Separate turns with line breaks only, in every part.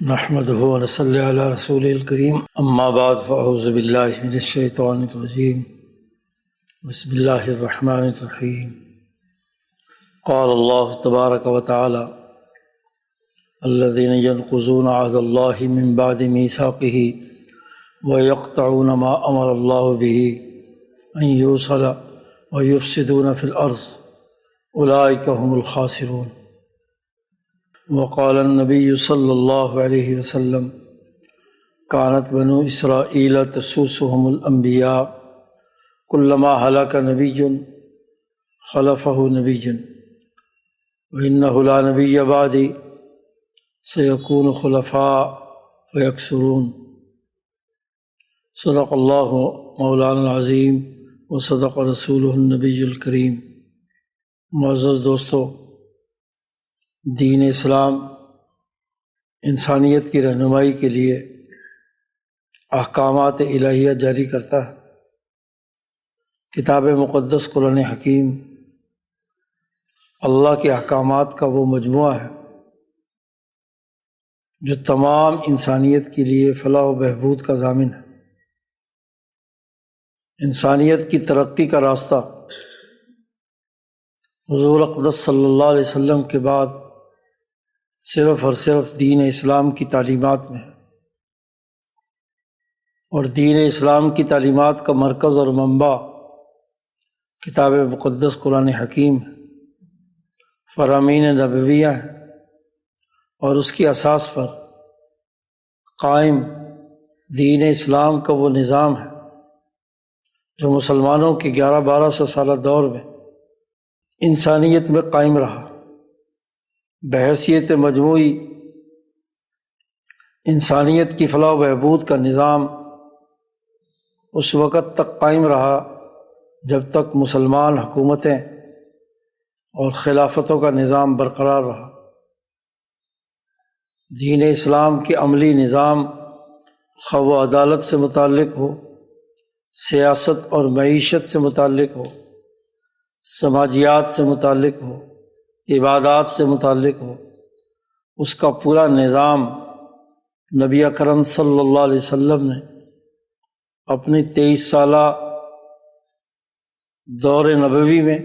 نحمده ونصلي على رسوله الكريم اما بعد فاعوذ بالله من الشيطان الرجيم بسم الله الرحمن الرحيم قال الله تبارك وتعالى الذين ينقضون عهد الله من بعد ميثاقه ويقطعون ما امر الله به ان يوصل ويفسدون في الارض اولئك هم الخاسرون۔ وقال النبي صلى الله عليه وسلم كانت بنو إسرائيل تسوسهم الأنبياء كلما هلك نبي خلفه نبي وإنه لا نبي بعدي سيكون خلفاء فيكثرون۔ صدق الله مولانا العظیم وصدق رسوله النبی الکریم۔ معزز دوستو، دین اسلام انسانیت کی رہنمائی کے لیے احکامات الہیہ جاری کرتا ہے۔ کتاب مقدس قرآن حکیم اللہ کے احکامات کا وہ مجموعہ ہے جو تمام انسانیت کے لیے فلاح و بہبود کا ضامن ہے۔ انسانیت کی ترقی کا راستہ حضور اقدس صلی اللہ علیہ وسلم کے بعد صرف اور صرف دین اسلام کی تعلیمات میں ہے، اور دین اسلام کی تعلیمات کا مرکز اور منبع کتاب مقدس قرآن حکیم ہے، فرامین نبویہ ہیں، اور اس کی اساس پر قائم دین اسلام کا وہ نظام ہے جو مسلمانوں کے 1100-1200 سالہ دور میں انسانیت میں قائم رہا۔ بحیثیت مجموعی انسانیت کی فلاح و بہبود کا نظام اس وقت تک قائم رہا جب تک مسلمان حکومتیں اور خلافتوں کا نظام برقرار رہا۔ دین اسلام کے عملی نظام خواہ و عدالت سے متعلق ہو، سیاست اور معیشت سے متعلق ہو، سماجیات سے متعلق ہو، عبادات سے متعلق ہو، اس کا پورا نظام نبی اکرم صلی اللہ علیہ وسلم نے اپنی 23 سالہ دور نبوی میں،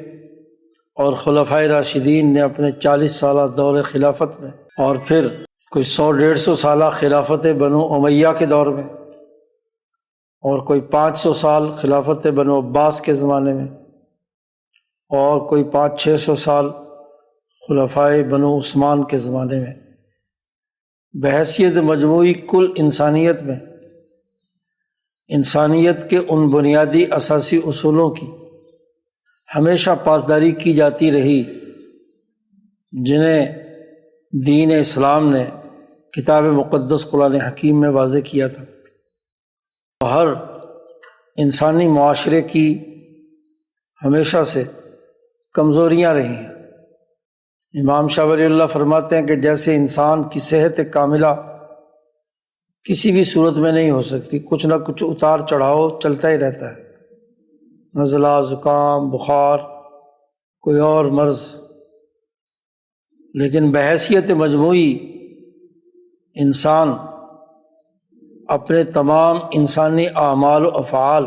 اور خلفائے راشدین نے اپنے 40 سالہ دور خلافت میں، اور پھر کوئی 100-150 سالہ خلافت بنو امیہ کے دور میں، اور کوئی 500 سال خلافت بنو عباس کے زمانے میں، اور کوئی 500-600 سال خلفائے بنو عثمان کے زمانے میں۔ بحیثیت مجموعی کل انسانیت میں انسانیت کے ان بنیادی اساسی اصولوں کی ہمیشہ پاسداری کی جاتی رہی جنہیں دین اسلام نے کتاب مقدس قرآن حکیم میں واضح کیا تھا۔ ہر انسانی معاشرے کی ہمیشہ سے کمزوریاں رہی ہیں۔ امام شاہ ولی اللہ فرماتے ہیں کہ جیسے انسان کی صحت کاملہ کسی بھی صورت میں نہیں ہو سکتی، کچھ نہ کچھ اتار چڑھاؤ چلتا ہی رہتا ہے، نزلہ، زکام، بخار، کوئی اور مرض، لیکن بحیثیت مجموعی انسان اپنے تمام انسانی اعمال و افعال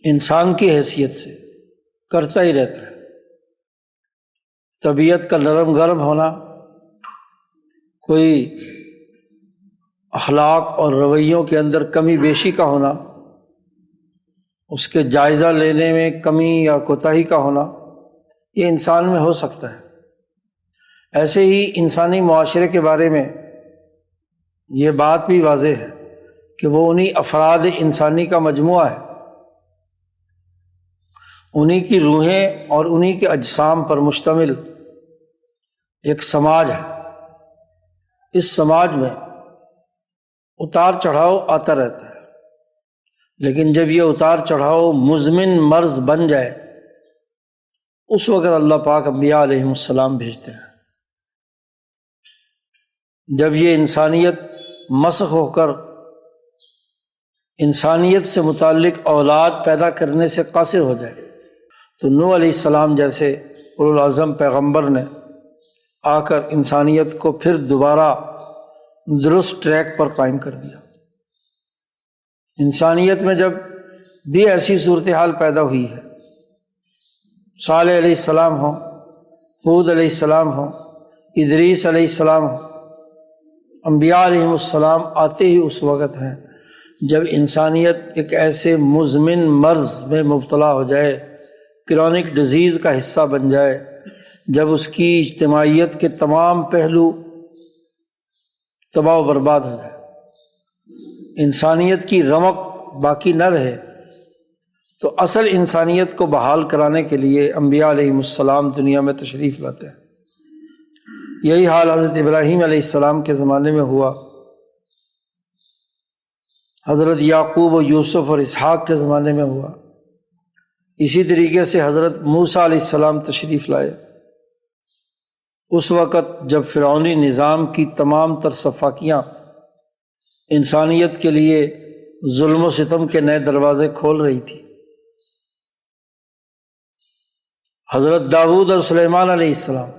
انسان کی حیثیت سے کرتا ہی رہتا ہے۔ طبیعت کا نرم گرم ہونا، کوئی اخلاق اور رویوں کے اندر کمی بیشی کا ہونا، اس کے جائزہ لینے میں کمی یا کوتاہی کا ہونا، یہ انسان میں ہو سکتا ہے۔ ایسے ہی انسانی معاشرے کے بارے میں یہ بات بھی واضح ہے کہ وہ انہی افراد انسانی کا مجموعہ ہے، انہی کی روحیں اور انہی کے اجسام پر مشتمل ایک سماج ہے۔ اس سماج میں اتار چڑھاؤ آتا رہتا ہے، لیکن جب یہ اتار چڑھاؤ مزمن مرض بن جائے اس وقت اللہ پاک انبیاء علیہم السلام بھیجتے ہیں۔ جب یہ انسانیت مسخ ہو کر انسانیت سے متعلق اولاد پیدا کرنے سے قاصر ہو جائے تو نوح علیہ السلام جیسے اولوالعزم پیغمبر نے آ کر انسانیت کو پھر دوبارہ درست ٹریک پر قائم کر دیا۔ انسانیت میں جب بھی ایسی صورتحال پیدا ہوئی ہے، صالح علیہ السلام ہوں، ہود علیہ السلام ہوں، ادریس علیہ السلام ہوں، انبیاء علیہم السلام آتے ہی اس وقت ہیں جب انسانیت ایک ایسے مزمن مرض میں مبتلا ہو جائے، کرونک ڈیزیز کا حصہ بن جائے، جب اس کی اجتماعیت کے تمام پہلو تباہ و برباد ہو جائے، انسانیت کی رمق باقی نہ رہے، تو اصل انسانیت کو بحال کرانے کے لیے انبیاء علیہم السلام دنیا میں تشریف لاتے ہیں۔ یہی حال حضرت ابراہیم علیہ السلام کے زمانے میں ہوا، حضرت یعقوب و یوسف اور اسحاق کے زمانے میں ہوا، اسی طریقے سے حضرت موسیٰ علیہ السلام تشریف لائے اس وقت جب فرعونی نظام کی تمام تر صفاقیاں انسانیت کے لیے ظلم و ستم کے نئے دروازے کھول رہی تھی۔ حضرت داؤد اور سلیمان علیہ السلام،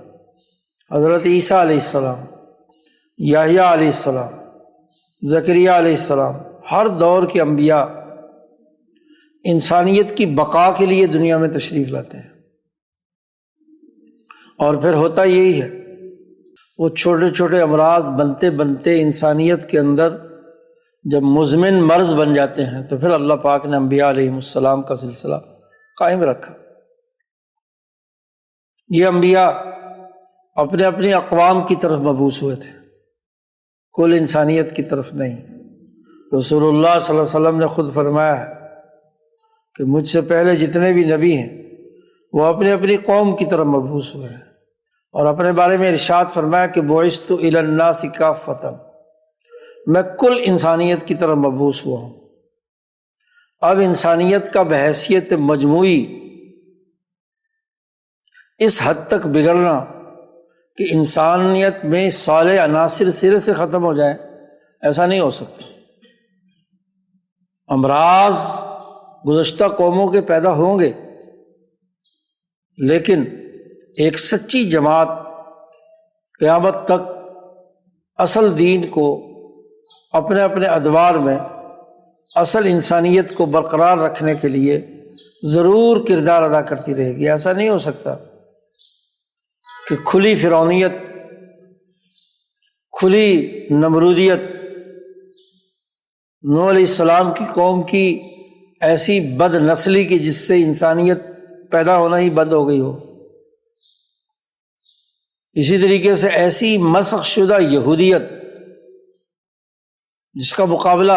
حضرت عیسیٰ علیہ السلام، یحییٰ علیہ السلام، زکریا علیہ السلام، ہر دور کے انبیاء انسانیت کی بقا کے لیے دنیا میں تشریف لاتے ہیں، اور پھر ہوتا یہی ہے، وہ چھوٹے چھوٹے امراض بنتے بنتے انسانیت کے اندر جب مزمن مرض بن جاتے ہیں تو پھر اللہ پاک نے انبیاء علیہم السلام کا سلسلہ قائم رکھا۔ یہ انبیاء اپنے اپنی اقوام کی طرف مبعوث ہوئے تھے، کل انسانیت کی طرف نہیں۔ رسول اللہ صلی اللہ علیہ وسلم نے خود فرمایا ہے کہ مجھ سے پہلے جتنے بھی نبی ہیں وہ اپنے اپنی قوم کی طرف مبعوث ہوئے ہیں، اور اپنے بارے میں ارشاد فرمایا کہ بعثت الی الناس کافۃ، میں کل انسانیت کی طرف مبعوث ہوا ہوں۔ اب انسانیت کا بحیثیت مجموعی اس حد تک بگڑنا کہ انسانیت میں صالح عناصر سرے سے ختم ہو جائیں، ایسا نہیں ہو سکتا۔ امراض گزشتہ قوموں کے پیدا ہوں گے، لیکن ایک سچی جماعت قیامت تک اصل دین کو اپنے اپنے ادوار میں اصل انسانیت کو برقرار رکھنے کے لیے ضرور کردار ادا کرتی رہے گی۔ ایسا نہیں ہو سکتا کہ کھلی فرعونیت، کھلی نمرودیت، نوح علیہ السلام کی قوم کی ایسی بد نسلی کی جس سے انسانیت پیدا ہونا ہی بند ہو گئی ہو، اسی طریقے سے ایسی مسخ شدہ یہودیت جس کا مقابلہ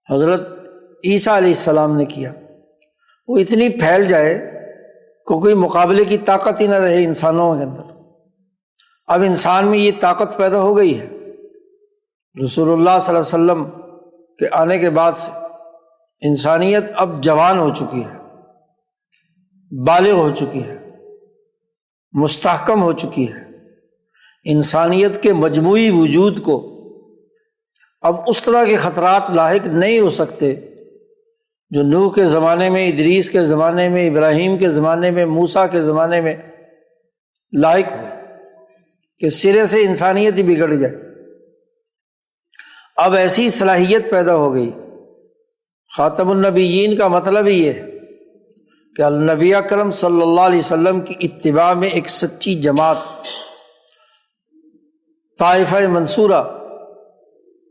حضرت عیسیٰ علیہ السلام نے کیا، وہ اتنی پھیل جائے کہ کوئی مقابلے کی طاقت ہی نہ رہے انسانوں کے اندر۔ اب انسان میں یہ طاقت پیدا ہو گئی ہے، رسول اللہ صلی اللہ علیہ وسلم کے آنے کے بعد سے انسانیت اب جوان ہو چکی ہے، بالغ ہو چکی ہے، مستحکم ہو چکی ہے۔ انسانیت کے مجموعی وجود کو اب اس طرح کے خطرات لاحق نہیں ہو سکتے جو نوح کے زمانے میں، ادریس کے زمانے میں، ابراہیم کے زمانے میں، موسیٰ کے زمانے میں لاحق ہوئے کہ سرے سے انسانیت ہی بگڑ جائے۔ اب ایسی صلاحیت پیدا ہو گئی۔ خاتم النبیین کا مطلب ہی یہ ہے کہ النبی اکرم صلی اللہ علیہ وسلم کی اتباع میں ایک سچی جماعت، طائفہ منصورہ،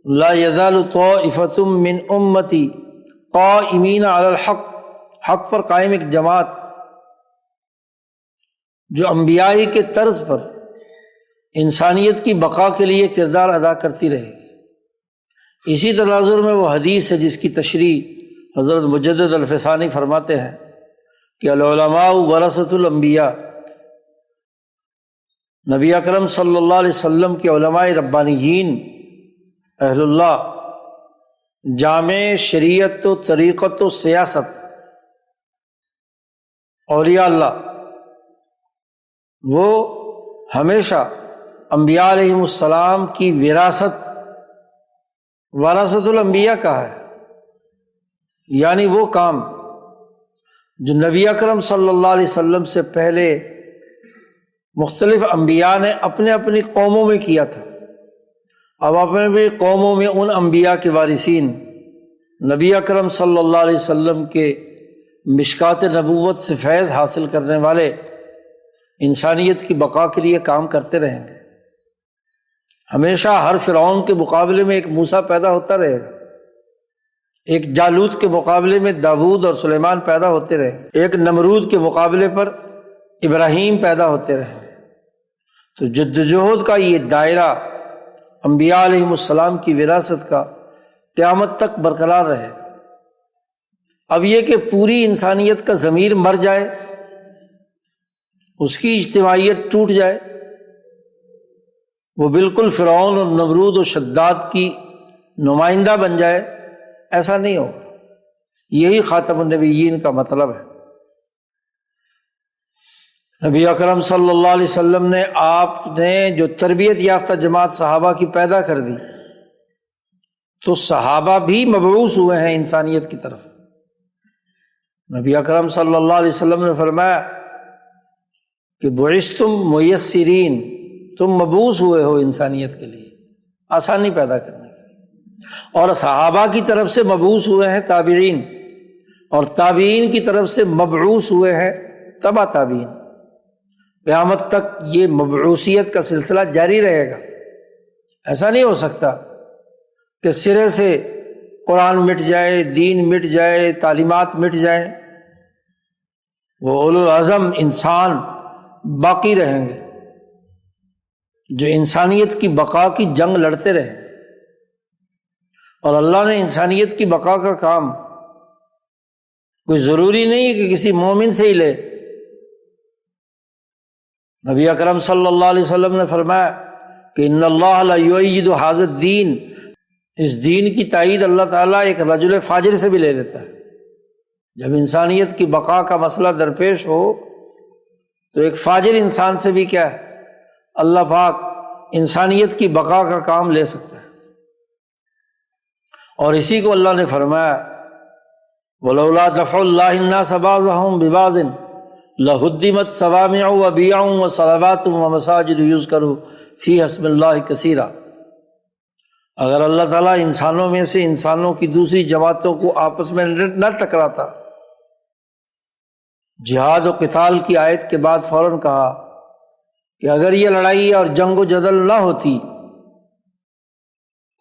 لا یزال طائفۃ من امتی قائمین علی الحق، حق پر قائم ایک جماعت جو انبیاء کے طرز پر انسانیت کی بقا کے لیے کردار ادا کرتی رہے گی۔ اسی تناظر میں وہ حدیث ہے جس کی تشریح حضرت مجدد الفسانی فرماتے ہیں کہ العلماء ورثۃ الانبیاء، نبی اکرم صلی اللہ علیہ وسلم کے علماء ربانیین، اہل اللہ، جامع شریعت و طریقت و سیاست، اولیاء اللہ، وہ ہمیشہ انبیاء علیہم السلام کی وراثت، وراثت الانبیاء کا ہے، یعنی وہ کام جو نبی اکرم صلی اللہ علیہ وسلم سے پہلے مختلف انبیاء نے اپنے اپنی قوموں میں کیا تھا، اب اپنے بھی قوموں میں ان انبیاء کے وارثین، نبی اکرم صلی اللہ علیہ وسلم کے مشکات نبوت سے فیض حاصل کرنے والے انسانیت کی بقا کے لیے کام کرتے رہیں گے۔ ہمیشہ ہر فرعون کے مقابلے میں ایک موسیٰ پیدا ہوتا رہے گا، ایک جالوت کے مقابلے میں داؤد اور سلیمان پیدا ہوتے رہیں گے، ایک نمرود کے مقابلے پر ابراہیم پیدا ہوتے رہیں گے۔ تو جدوجہد کا یہ دائرہ انبیاء علیہم السلام کی وراثت کا قیامت تک برقرار رہے گا۔ اب یہ کہ پوری انسانیت کا ضمیر مر جائے، اس کی اجتماعیت ٹوٹ جائے، وہ بالکل فرعون اور نمرود و شداد کی نمائندہ بن جائے، ایسا نہیں ہوگا۔ یہی خاتم النبیین کا مطلب ہے۔ نبی اکرم صلی اللہ علیہ وسلم نے، آپ نے جو تربیت یافتہ جماعت صحابہ کی پیدا کر دی، تو صحابہ بھی مبعوث ہوئے ہیں انسانیت کی طرف۔ نبی اکرم صلی اللہ علیہ وسلم نے فرمایا کہ بعثتم میسرین، تم مبعوث ہوئے ہو انسانیت کے لیے، آسانی پیدا کرنے کے لیے۔ اور صحابہ کی طرف سے مبعوث ہوئے ہیں تابعین، اور تابعین کی طرف سے مبعوث ہوئے ہیں تبع تابعین۔ قیامت تک یہ مبعوثیت کا سلسلہ جاری رہے گا۔ ایسا نہیں ہو سکتا کہ سرے سے قرآن مٹ جائے، دین مٹ جائے، تعلیمات مٹ جائیں۔ وہ اولو العزم انسان باقی رہیں گے جو انسانیت کی بقا کی جنگ لڑتے رہے۔ اور اللہ نے انسانیت کی بقا کا کام کوئی ضروری نہیں کہ کسی مومن سے ہی لے۔ نبی اکرم صلی اللہ علیہ وسلم نے فرمایا کہ ان اللہ لا یؤید ھذا الدین، اس دین کی تائید اللہ تعالیٰ ایک رجل فاجر سے بھی لے لیتا ہے۔ جب انسانیت کی بقا کا مسئلہ درپیش ہو تو ایک فاجر انسان سے بھی کیا ہے، اللہ پاک انسانیت کی بقا کا کام لے سکتا ہے۔ اور اسی کو اللہ نے فرمایا وَلَوْلَا دَفْعُ اللَّهِ النَّاسَ بَعْضَهُم بِبَعْضٍ لَهُدِّمَتْ صَوَامِعُ وَبِيَعٌ وَصَلَوَاتٌ وَمَسَاجِدُ يُذْكَرُ فِيهَا اسْمُ اللَّهِ كَثِيرًا، اگر اللہ تعالیٰ انسانوں میں سے انسانوں کی دوسری جماعتوں کو آپس میں نہ ٹکراتا، جہاد و قتال کی آیت کے بعد فوراً کہا کہ اگر یہ لڑائی اور جنگ و جدل نہ ہوتی،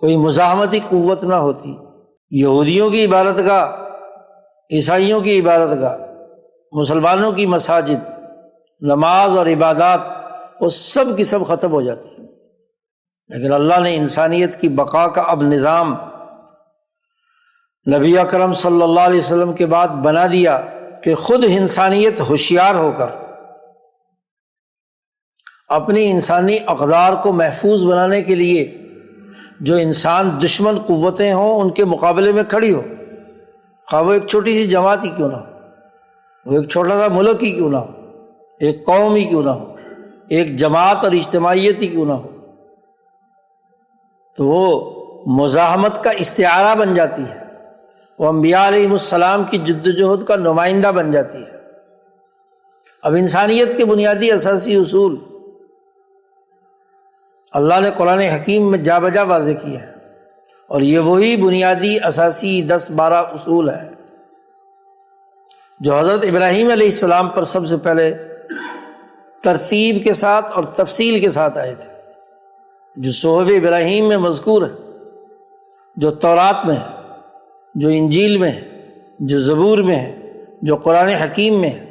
کوئی مزاحمتی قوت نہ ہوتی، یہودیوں کی عبادت گاہ، عیسائیوں کی عبادت گاہ، مسلمانوں کی مساجد، نماز اور عبادات، وہ سب کی سب ختم ہو جاتی۔ لیکن اللہ نے انسانیت کی بقا کا اب نظام نبی اکرم صلی اللہ علیہ وسلم کے بعد بنا دیا کہ خود انسانیت ہوشیار ہو کر اپنی انسانی اقدار کو محفوظ بنانے کے لیے جو انسان دشمن قوتیں ہوں ان کے مقابلے میں کھڑی ہو، خواہ وہ ایک چھوٹی سی جماعت ہی کیوں نہ ہو، وہ ایک چھوٹا سا ملک ہی کیوں نہ ہو، ایک قوم ہی کیوں نہ ہو، ایک جماعت اور اجتماعیت ہی کیوں نہ ہو، تو وہ مزاحمت کا استعارہ بن جاتی ہے، وہ انبیاء علیہ السلام کی جدوجہد کا نمائندہ بن جاتی ہے۔ اب انسانیت کے بنیادی اساسی اصول اللہ نے قرآن حکیم میں جا بجا واضح کیا ہے، اور یہ وہی بنیادی اساسی 10-12 اصول ہیں جو حضرت ابراہیم علیہ السلام پر سب سے پہلے ترتیب کے ساتھ اور تفصیل کے ساتھ آئے تھے، جو صحف ابراہیم میں مذکور ہے، جو تورات میں ہے، جو انجیل میں ہے، جو زبور میں ہے، جو قرآن حکیم میں ہے۔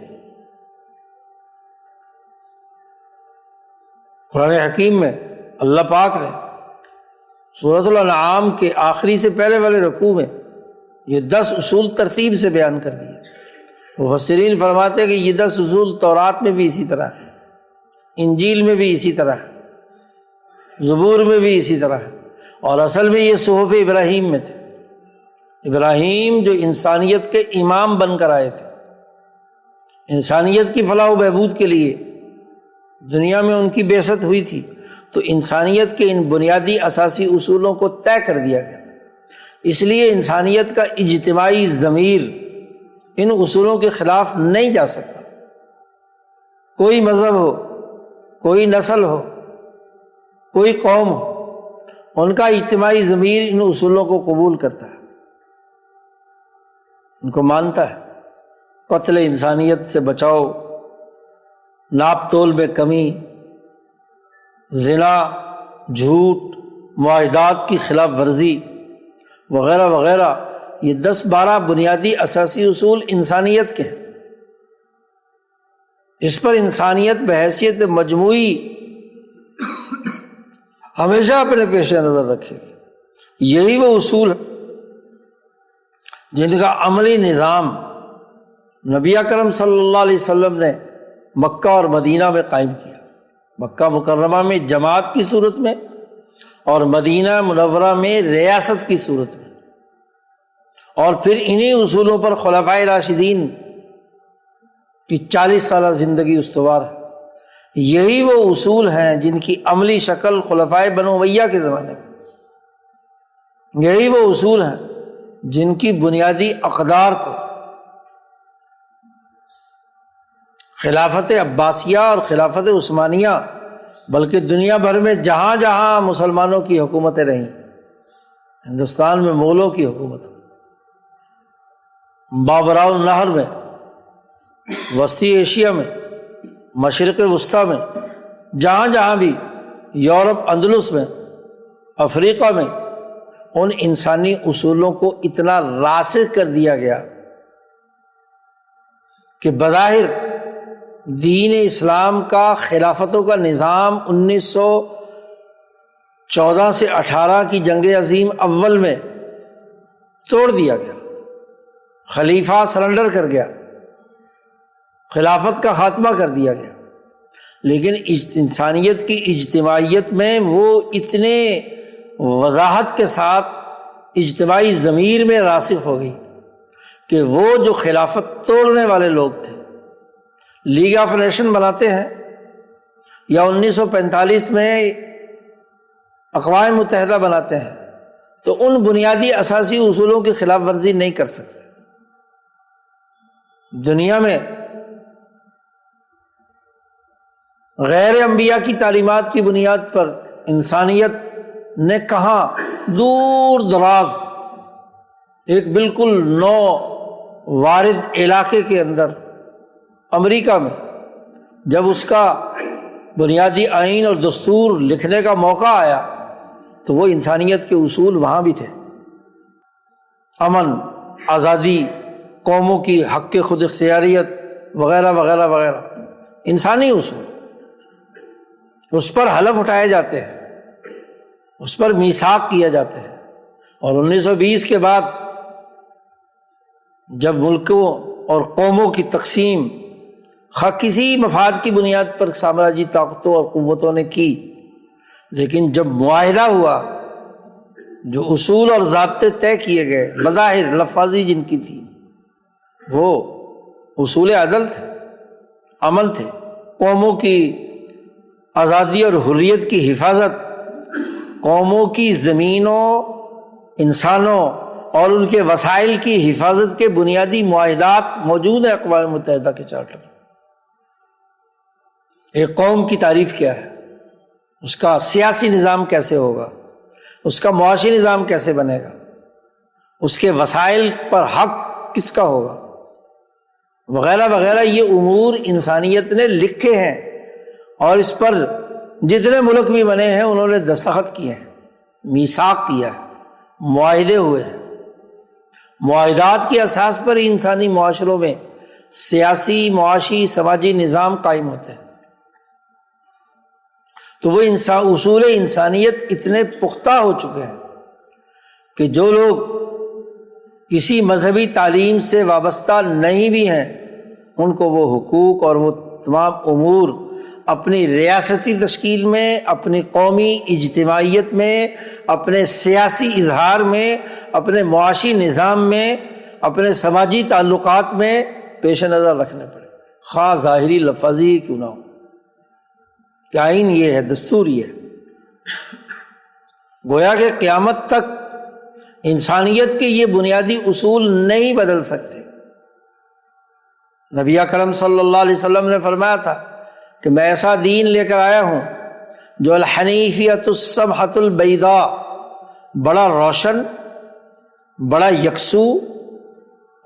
قرآن حکیم میں اللہ پاک نے سورۃ الانعام کے آخری سے پہلے والے رکوع میں یہ 10 اصول ترتیب سے بیان کر دیے۔ مفسرین فرماتے ہیں کہ یہ 10 اصول تورات میں بھی اسی طرح ہے، انجیل میں بھی اسی طرح ہے، زبور میں بھی اسی طرح ہے، اور اصل میں یہ صحف ابراہیم میں تھے۔ ابراہیم جو انسانیت کے امام بن کر آئے تھے، انسانیت کی فلاح و بہبود کے لیے دنیا میں ان کی بعثت ہوئی تھی، تو انسانیت کے ان بنیادی اساسی اصولوں کو طے کر دیا گیا تھا۔ اس لیے انسانیت کا اجتماعی ضمیر ان اصولوں کے خلاف نہیں جا سکتا۔ کوئی مذہب ہو، کوئی نسل ہو، کوئی قوم ہو، ان کا اجتماعی ضمیر ان اصولوں کو قبول کرتا ہے، ان کو مانتا ہے۔ قتل انسانیت سے بچاؤ، ناپ تول میں کمی، زنا، جھوٹ، معاہدات کی خلاف ورزی وغیرہ وغیرہ، یہ 10-12 بنیادی اساسی اصول انسانیت کے ہیں۔ اس پر انسانیت بحیثیت مجموعی ہمیشہ اپنے پیش نظر رکھے گی۔ یہی وہ اصول ہیں جن کا عملی نظام نبی اکرم صلی اللہ علیہ وسلم نے مکہ اور مدینہ میں قائم کیا، مکہ مکرمہ میں جماعت کی صورت میں اور مدینہ منورہ میں ریاست کی صورت میں، اور پھر انہی اصولوں پر خلفائے راشدین کی 40 سالہ زندگی استوار ہے۔ یہی وہ اصول ہیں جن کی عملی شکل خلفائے بنو امیہ کے زمانے میں، یہی وہ اصول ہیں جن کی بنیادی اقدار کو خلافت عباسیہ اور خلافت عثمانیہ، بلکہ دنیا بھر میں جہاں جہاں مسلمانوں کی حکومتیں رہیں، ہندوستان میں مغلوں کی حکومت، ماوراء النہر میں، وسطی ایشیا میں، مشرق وسطیٰ میں، جہاں جہاں بھی، یورپ اندلس میں، افریقہ میں، ان انسانی اصولوں کو اتنا راسخ کر دیا گیا کہ بظاہر دین اسلام کا خلافتوں کا نظام 1914 سے 18 کی جنگ عظیم اول میں توڑ دیا گیا، خلیفہ سرنڈر کر گیا، خلافت کا خاتمہ کر دیا گیا، لیکن انسانیت کی اجتماعیت میں وہ اتنے وضاحت کے ساتھ اجتماعی ضمیر میں راسخ ہو گئی کہ وہ جو خلافت توڑنے والے لوگ تھے، لیگ آف نیشن بناتے ہیں یا 1945 میں اقوام متحدہ بناتے ہیں، تو ان بنیادی اساسی اصولوں کی خلاف ورزی نہیں کر سکتے۔ دنیا میں غیر انبیاء کی تعلیمات کی بنیاد پر انسانیت نے کہاں دور دراز ایک بالکل نو وارد علاقے کے اندر، امریکہ میں، جب اس کا بنیادی آئین اور دستور لکھنے کا موقع آیا تو وہ انسانیت کے اصول وہاں بھی تھے، امن، آزادی، قوموں کی حق خود اختیاریت وغیرہ وغیرہ وغیرہ، انسانی اصول، اس پر حلف اٹھائے جاتے ہیں، اس پر میثاق کیا جاتے ہیں۔ اور 1920 کے بعد جب ملکوں اور قوموں کی تقسیم کسی مفاد کی بنیاد پر سامراجی طاقتوں اور قوتوں نے کی، لیکن جب معاہدہ ہوا، جو اصول اور ضابطے طے کیے گئے، بظاہر لفاظی جن کی تھی، وہ اصول عدل تھے، امن تھے، قوموں کی آزادی اور حریت کی حفاظت، قوموں کی زمینوں، انسانوں اور ان کے وسائل کی حفاظت کے بنیادی معاہدات موجود ہیں اقوام متحدہ کے چارٹر میں۔ ایک قوم کی تعریف کیا ہے، اس کا سیاسی نظام کیسے ہوگا، اس کا معاشی نظام کیسے بنے گا، اس کے وسائل پر حق کس کا ہوگا، وغیرہ وغیرہ، یہ امور انسانیت نے لکھے ہیں، اور اس پر جتنے ملک بھی بنے ہیں انہوں نے دستخط کیے ہیں، میثاق کیا ہے، معاہدے ہوئے ہیں۔ معاہدات کی اساس پر ہی انسانی معاشروں میں سیاسی، معاشی، سماجی نظام قائم ہوتے ہیں۔ تو وہ اصول انسانیت اتنے پختہ ہو چکے ہیں کہ جو لوگ کسی مذہبی تعلیم سے وابستہ نہیں بھی ہیں، ان کو وہ حقوق اور وہ تمام امور اپنی ریاستی تشکیل میں، اپنی قومی اجتماعیت میں، اپنے سیاسی اظہار میں، اپنے معاشی نظام میں، اپنے سماجی تعلقات میں پیش نظر رکھنے پڑے، خواہ ظاہری لفظی کیوں نہ ہو۔ کہ آئین یہ ہے، دستور یہ ہے، گویا کہ قیامت تک انسانیت کے یہ بنیادی اصول نہیں بدل سکتے۔ نبی اکرم صلی اللہ علیہ وسلم نے فرمایا تھا کہ میں ایسا دین لے کر آیا ہوں جو الحنیفیۃ السمحۃ البیضاء، بڑا روشن، بڑا یکسو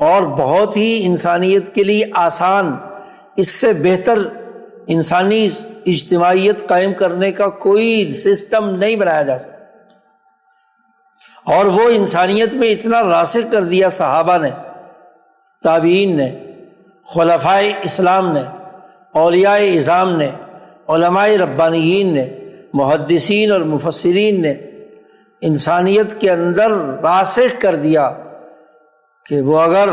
اور بہت ہی انسانیت کے لیے آسان، اس سے بہتر انسانی اجتماعیت قائم کرنے کا کوئی سسٹم نہیں بنایا جا سکتا۔ اور وہ انسانیت میں اتنا راسخ کر دیا صحابہ نے، تابعین نے، خلفائے اسلام نے، اولیاء اعظام نے، علماء ربانیین نے، محدثین اور مفسرین نے انسانیت کے اندر راسخ کر دیا کہ وہ اگر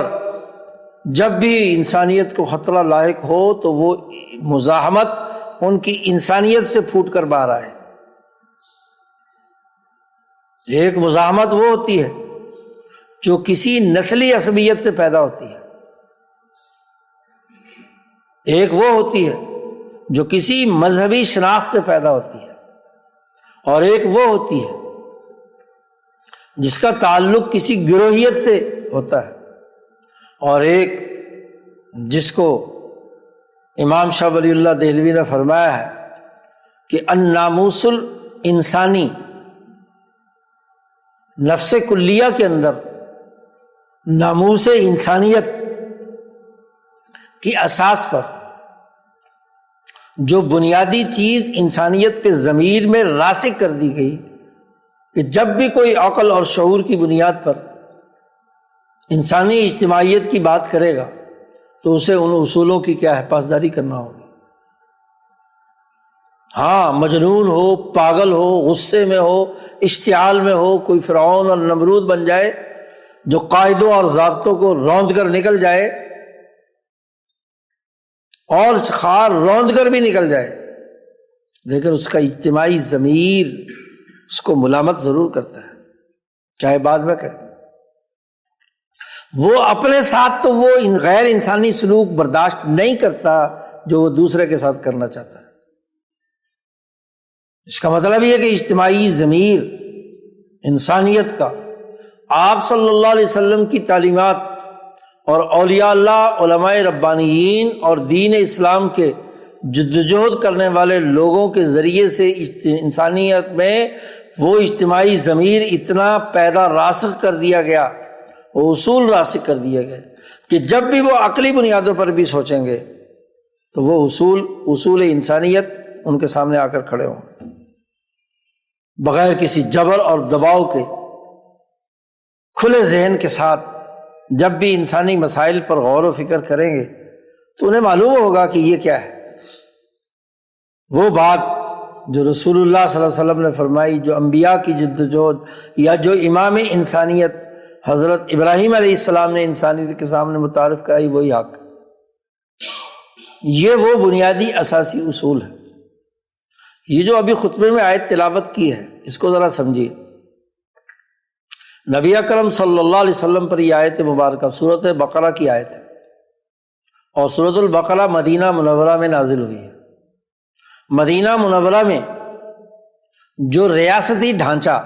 جب بھی انسانیت کو خطرہ لاحق ہو تو وہ مزاحمت ان کی انسانیت سے پھوٹ کر باہر آئے۔ ایک مزاحمت وہ ہوتی ہے جو کسی نسلی عصبیت سے پیدا ہوتی ہے، ایک وہ ہوتی ہے جو کسی مذہبی شناخت سے پیدا ہوتی ہے، اور ایک وہ ہوتی ہے جس کا تعلق کسی گروہیت سے ہوتا ہے، اور ایک جس کو امام شاہ ولی اللہ دہلوی نے فرمایا ہے کہ الناموس الانسانی، نفس کلیہ کے اندر ناموس انسانیت کی اساس پر جو بنیادی چیز انسانیت کے ضمیر میں راسخ کر دی گئی کہ جب بھی کوئی عقل اور شعور کی بنیاد پر انسانی اجتماعیت کی بات کرے گا تو اسے ان اصولوں کی کیا ہے، پاسداری کرنا ہوگی۔ ہاں، مجنون ہو، پاگل ہو، غصے میں ہو، اشتعال میں ہو، کوئی فرعون اور نمرود بن جائے جو قاعدوں اور ضابطوں کو روند کر نکل جائے، اور خار روند کر بھی نکل جائے، لیکن اس کا اجتماعی ضمیر اس کو ملامت ضرور کرتا ہے، چاہے بعد میں کرے۔ وہ اپنے ساتھ تو وہ غیر انسانی سلوک برداشت نہیں کرتا جو وہ دوسرے کے ساتھ کرنا چاہتا ہے۔ اس کا مطلب یہ کہ اجتماعی ضمیر انسانیت کا آپ صلی اللہ علیہ وسلم کی تعلیمات اور اولیاء اللہ، علماء ربانیین اور دین اسلام کے جدوجہد کرنے والے لوگوں کے ذریعے سے انسانیت میں وہ اجتماعی ضمیر اتنا پیدا راسخ کر دیا گیا، وہ اصول راسخ کر دیا گیا کہ جب بھی وہ عقلی بنیادوں پر بھی سوچیں گے تو وہ اصول انسانیت ان کے سامنے آ کر کھڑے ہوں گے، بغیر کسی جبر اور دباؤ کے، کھلے ذہن کے ساتھ جب بھی انسانی مسائل پر غور و فکر کریں گے تو انہیں معلوم ہوگا کہ یہ کیا ہے۔ وہ بات جو رسول اللہ صلی اللہ علیہ وسلم نے فرمائی، جو انبیاء کی جدوجہد یا جو امام انسانیت حضرت ابراہیم علیہ السلام نے انسانیت کے سامنے متعارف کرائی، وہی حق۔ یہ وہ بنیادی اساسی اصول ہے۔ یہ جو ابھی خطبے میں آیت تلاوت کی ہے اس کو ذرا سمجھیے۔ نبی اکرم صلی اللہ علیہ وسلم پر یہ آیت مبارکہ سورۃ بقرہ کی آیت ہے، اور سورۃ البقرہ مدینہ منورہ میں نازل ہوئی ہے۔ مدینہ منورہ میں جو ریاستی ڈھانچہ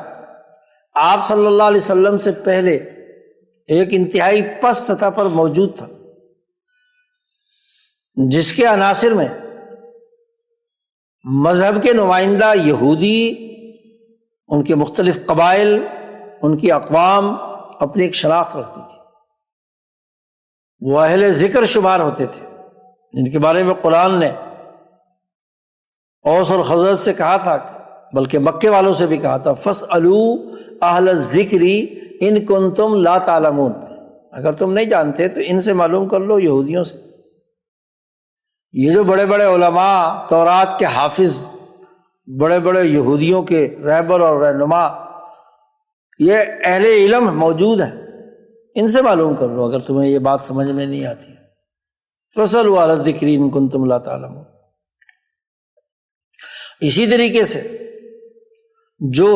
آپ صلی اللہ علیہ وسلم سے پہلے ایک انتہائی پست سطح پر موجود تھا، جس کے عناصر میں مذہب کے نمائندہ یہودی، ان کے مختلف قبائل، ان کی اقوام اپنی ایک شناخت رکھتی تھی، وہ اہل ذکر شمار ہوتے تھے، جن کے بارے میں قرآن نے اوس اور خزرج سے کہا تھا، بلکہ مکے والوں سے بھی کہا تھا، فَاسْأَلُوا أَهْلَ الذِّكْرِ إِن كُنتُمْ لَا تَعْلَمُونَ، اگر تم نہیں جانتے تو ان سے معلوم کر لو، یہودیوں سے۔ یہ جو بڑے بڑے علماء، تورات کے حافظ، بڑے بڑے یہودیوں کے رہبر اور رہنما، یہ اہل علم موجود ہیں، ان سے معلوم کر لو اگر تمہیں یہ بات سمجھ میں نہیں آتی ہے۔ فَاسْأَلُوا أَهْلَ الذِّكْرِ إِن كُنتُمْ لَا تَعْلَمُونَ۔ اسی طریقے سے جو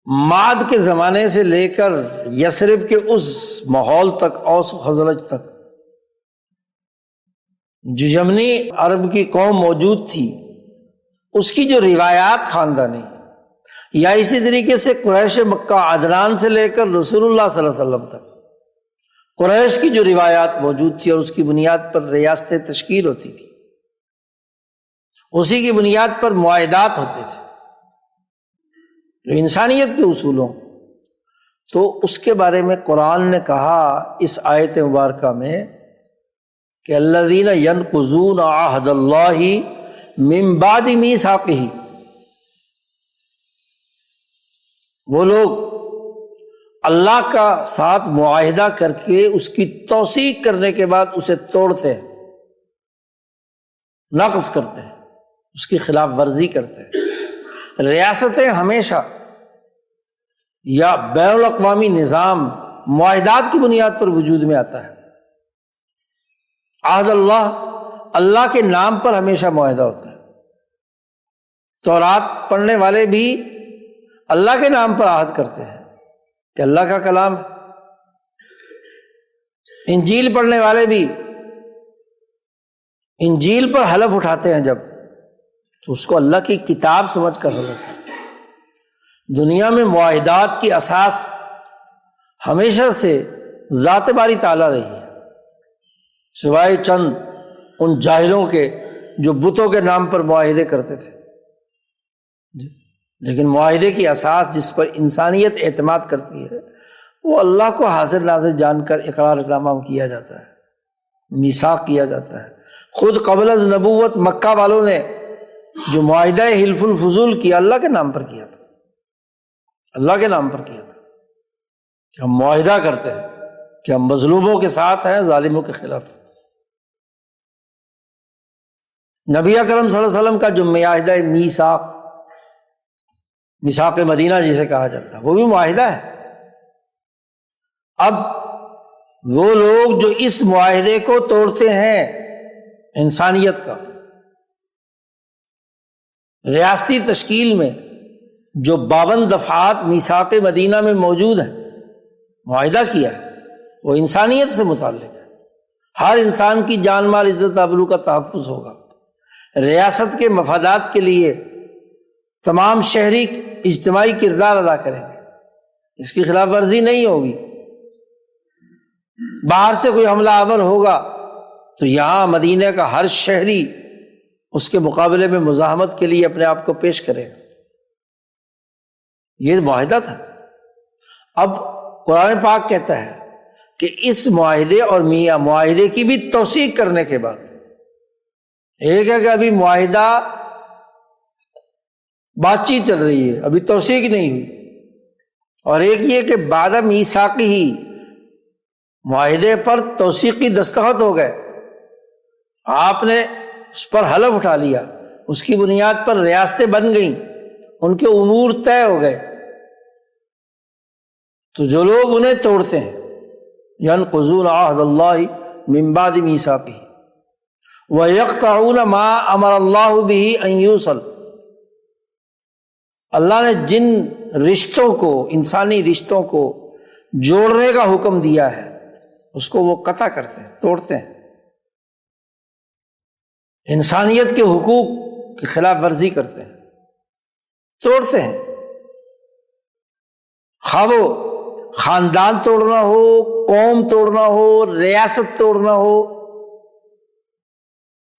معاد کے زمانے سے لے کر یثرب کے اس ماحول تک، اوس و خزرج تک، جو یمنی عرب کی قوم موجود تھی، اس کی جو روایات خاندانی، یا اسی طریقے سے قریش مکہ عدنان سے لے کر رسول اللہ صلی اللہ علیہ وسلم تک قریش کی جو روایات موجود تھی، اور اس کی بنیاد پر ریاستیں تشکیل ہوتی تھی، اسی کی بنیاد پر معاہدات ہوتے تھے جو انسانیت کے اصولوں، تو اس کے بارے میں قرآن نے کہا اس آیت مبارکہ میں کہ الذین ینقضون عہد اللہ من بعد میثاقہ، وہ لوگ اللہ کا ساتھ معاہدہ کر کے اس کی توثیق کرنے کے بعد اسے توڑتے ہیں، نقض کرتے ہیں، اس کی خلاف ورزی کرتے ہیں۔ ریاستیں ہمیشہ یا بین الاقوامی نظام معاہدات کی بنیاد پر وجود میں آتا ہے۔ عہد اللہ کے نام پر ہمیشہ معاہدہ ہوتا ہے۔ تورات پڑھنے والے بھی اللہ کے نام پر عہد کرتے ہیں کہ اللہ کا کلام ہے۔ انجیل پڑھنے والے بھی انجیل پر حلف اٹھاتے ہیں جب، تو اس کو اللہ کی کتاب سمجھ کر حلف اٹھاتے ہیں۔ دنیا میں معاہدات کی اساس ہمیشہ سے ذات باری تعالیٰ رہی ہے، سوائے چند ان جاہلوں کے جو بتوں کے نام پر معاہدے کرتے تھے، لیکن معاہدے کی اساس جس پر انسانیت اعتماد کرتی ہے وہ اللہ کو حاضر ناظر جان کر اقرار نامہ کیا جاتا ہے، میثاق کیا جاتا ہے۔ خود قبل از نبوت مکہ والوں نے جو معاہدہ حلف الفضول کیا اللہ کے نام پر کیا تھا، اللہ کے نام پر کیا تھا کہ ہم معاہدہ کرتے ہیں کہ ہم مظلوموں کے ساتھ ہیں، ظالموں کے خلاف۔ نبی اکرم صلی اللہ علیہ وسلم کا جو معاہدہ میثاق مدینہ جسے کہا جاتا ہے وہ بھی معاہدہ ہے۔ اب وہ لوگ جو اس معاہدے کو توڑتے ہیں انسانیت کا، ریاستی تشکیل میں جو 52 دفعات میثاق مدینہ میں موجود ہیں، معاہدہ کیا ہے، وہ انسانیت سے متعلق ہے۔ ہر انسان کی جان مال عزت آبرو کا تحفظ ہوگا، ریاست کے مفادات کے لیے تمام شہری اجتماعی کردار ادا کریں گے، اس کی خلاف ورزی نہیں ہوگی۔ باہر سے کوئی حملہ آور ہوگا تو یہاں مدینہ کا ہر شہری اس کے مقابلے میں مزاحمت کے لیے اپنے آپ کو پیش کرے گا۔ یہ معاہدہ تھا۔ اب قرآن پاک کہتا ہے کہ اس معاہدے اور معاہدے کی بھی توثیق کرنے کے بعد، ایک ہے کہ ابھی معاہدہ بات چیت چل رہی ہے، ابھی توثیق نہیں ہوئی، اور ایک یہ کہ بعد میثاق ہی معاہدے پر توثیقی دستخط ہو گئے، آپ نے اس پر حلف اٹھا لیا، اس کی بنیاد پر ریاستیں بن گئیں، ان کے امور طے ہو گئے، تو جو لوگ انہیں توڑتے ہیں ینقضون عہد اللہ من بعد میثاقہ وَيَقْطَعُونَ مَا أَمَرَ اللَّهُ بِهِ أَن يُوصَلَ، اللہ نے جن رشتوں کو، انسانی رشتوں کو جوڑنے کا حکم دیا ہے اس کو وہ قطع کرتے ہیں، توڑتے ہیں، انسانیت کے حقوق کی خلاف ورزی کرتے ہیں، توڑتے ہیں۔ خواہ وہ خاندان توڑنا ہو، قوم توڑنا ہو، ریاست توڑنا ہو،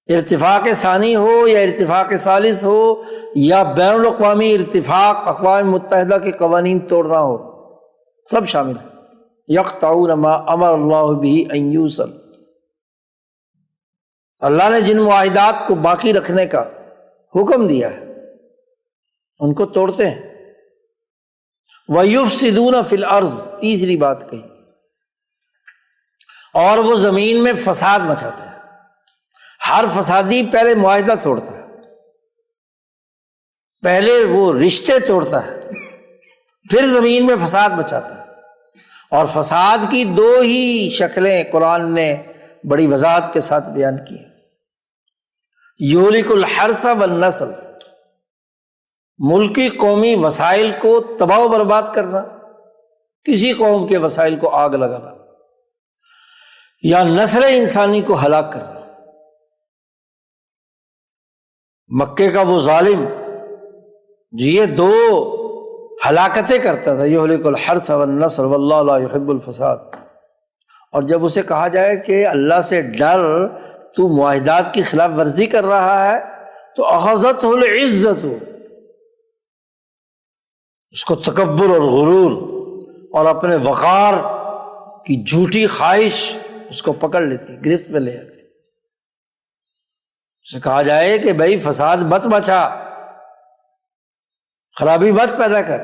ارتفاق ثانی ہو یا ارتفاق ثالث ہو، یا بین الاقوامی ارتفاق اقوام متحدہ کے قوانین توڑنا ہو، سب شامل ہے۔ یقطعون ما امر اللہ بہ ان یوصل، اللہ نے جن معاہدات کو باقی رکھنے کا حکم دیا ہے ان کو توڑتے ہیں۔ وَيُفْسِدُونَ فِي الْأَرْضِ، تیسری بات کہی، اور وہ زمین میں فساد مچاتے ہیں۔ ہر فسادی پہلے معاہدہ توڑتا ہے، پہلے وہ رشتے توڑتا ہے، پھر زمین میں فساد مچاتا ہے۔ اور فساد کی دو ہی شکلیں قرآن نے بڑی وضاحت کے ساتھ بیان کی ہیں۔ یہلک الحرث والنسل، ملکی قومی وسائل کو تباہ و برباد کرنا، کسی قوم کے وسائل کو آگ لگانا، یا نسل انسانی کو ہلاک کرنا۔ مکے کا وہ ظالم جی یہ دو ہلاکتیں کرتا تھا، یہلک الحرث والنسل واللہ لا يحب الفساد۔ اور جب اسے کہا جائے کہ اللہ سے ڈر، تو معاہدات کی خلاف ورزی کر رہا ہے، تو اخذتہ العزت، اس کو تکبر اور غرور اور اپنے وقار کی جھوٹی خواہش اس کو پکڑ لیتی، گرفت میں لے آتی۔ اسے کہا جائے کہ بھائی فساد مت مچا، خرابی مت پیدا کر،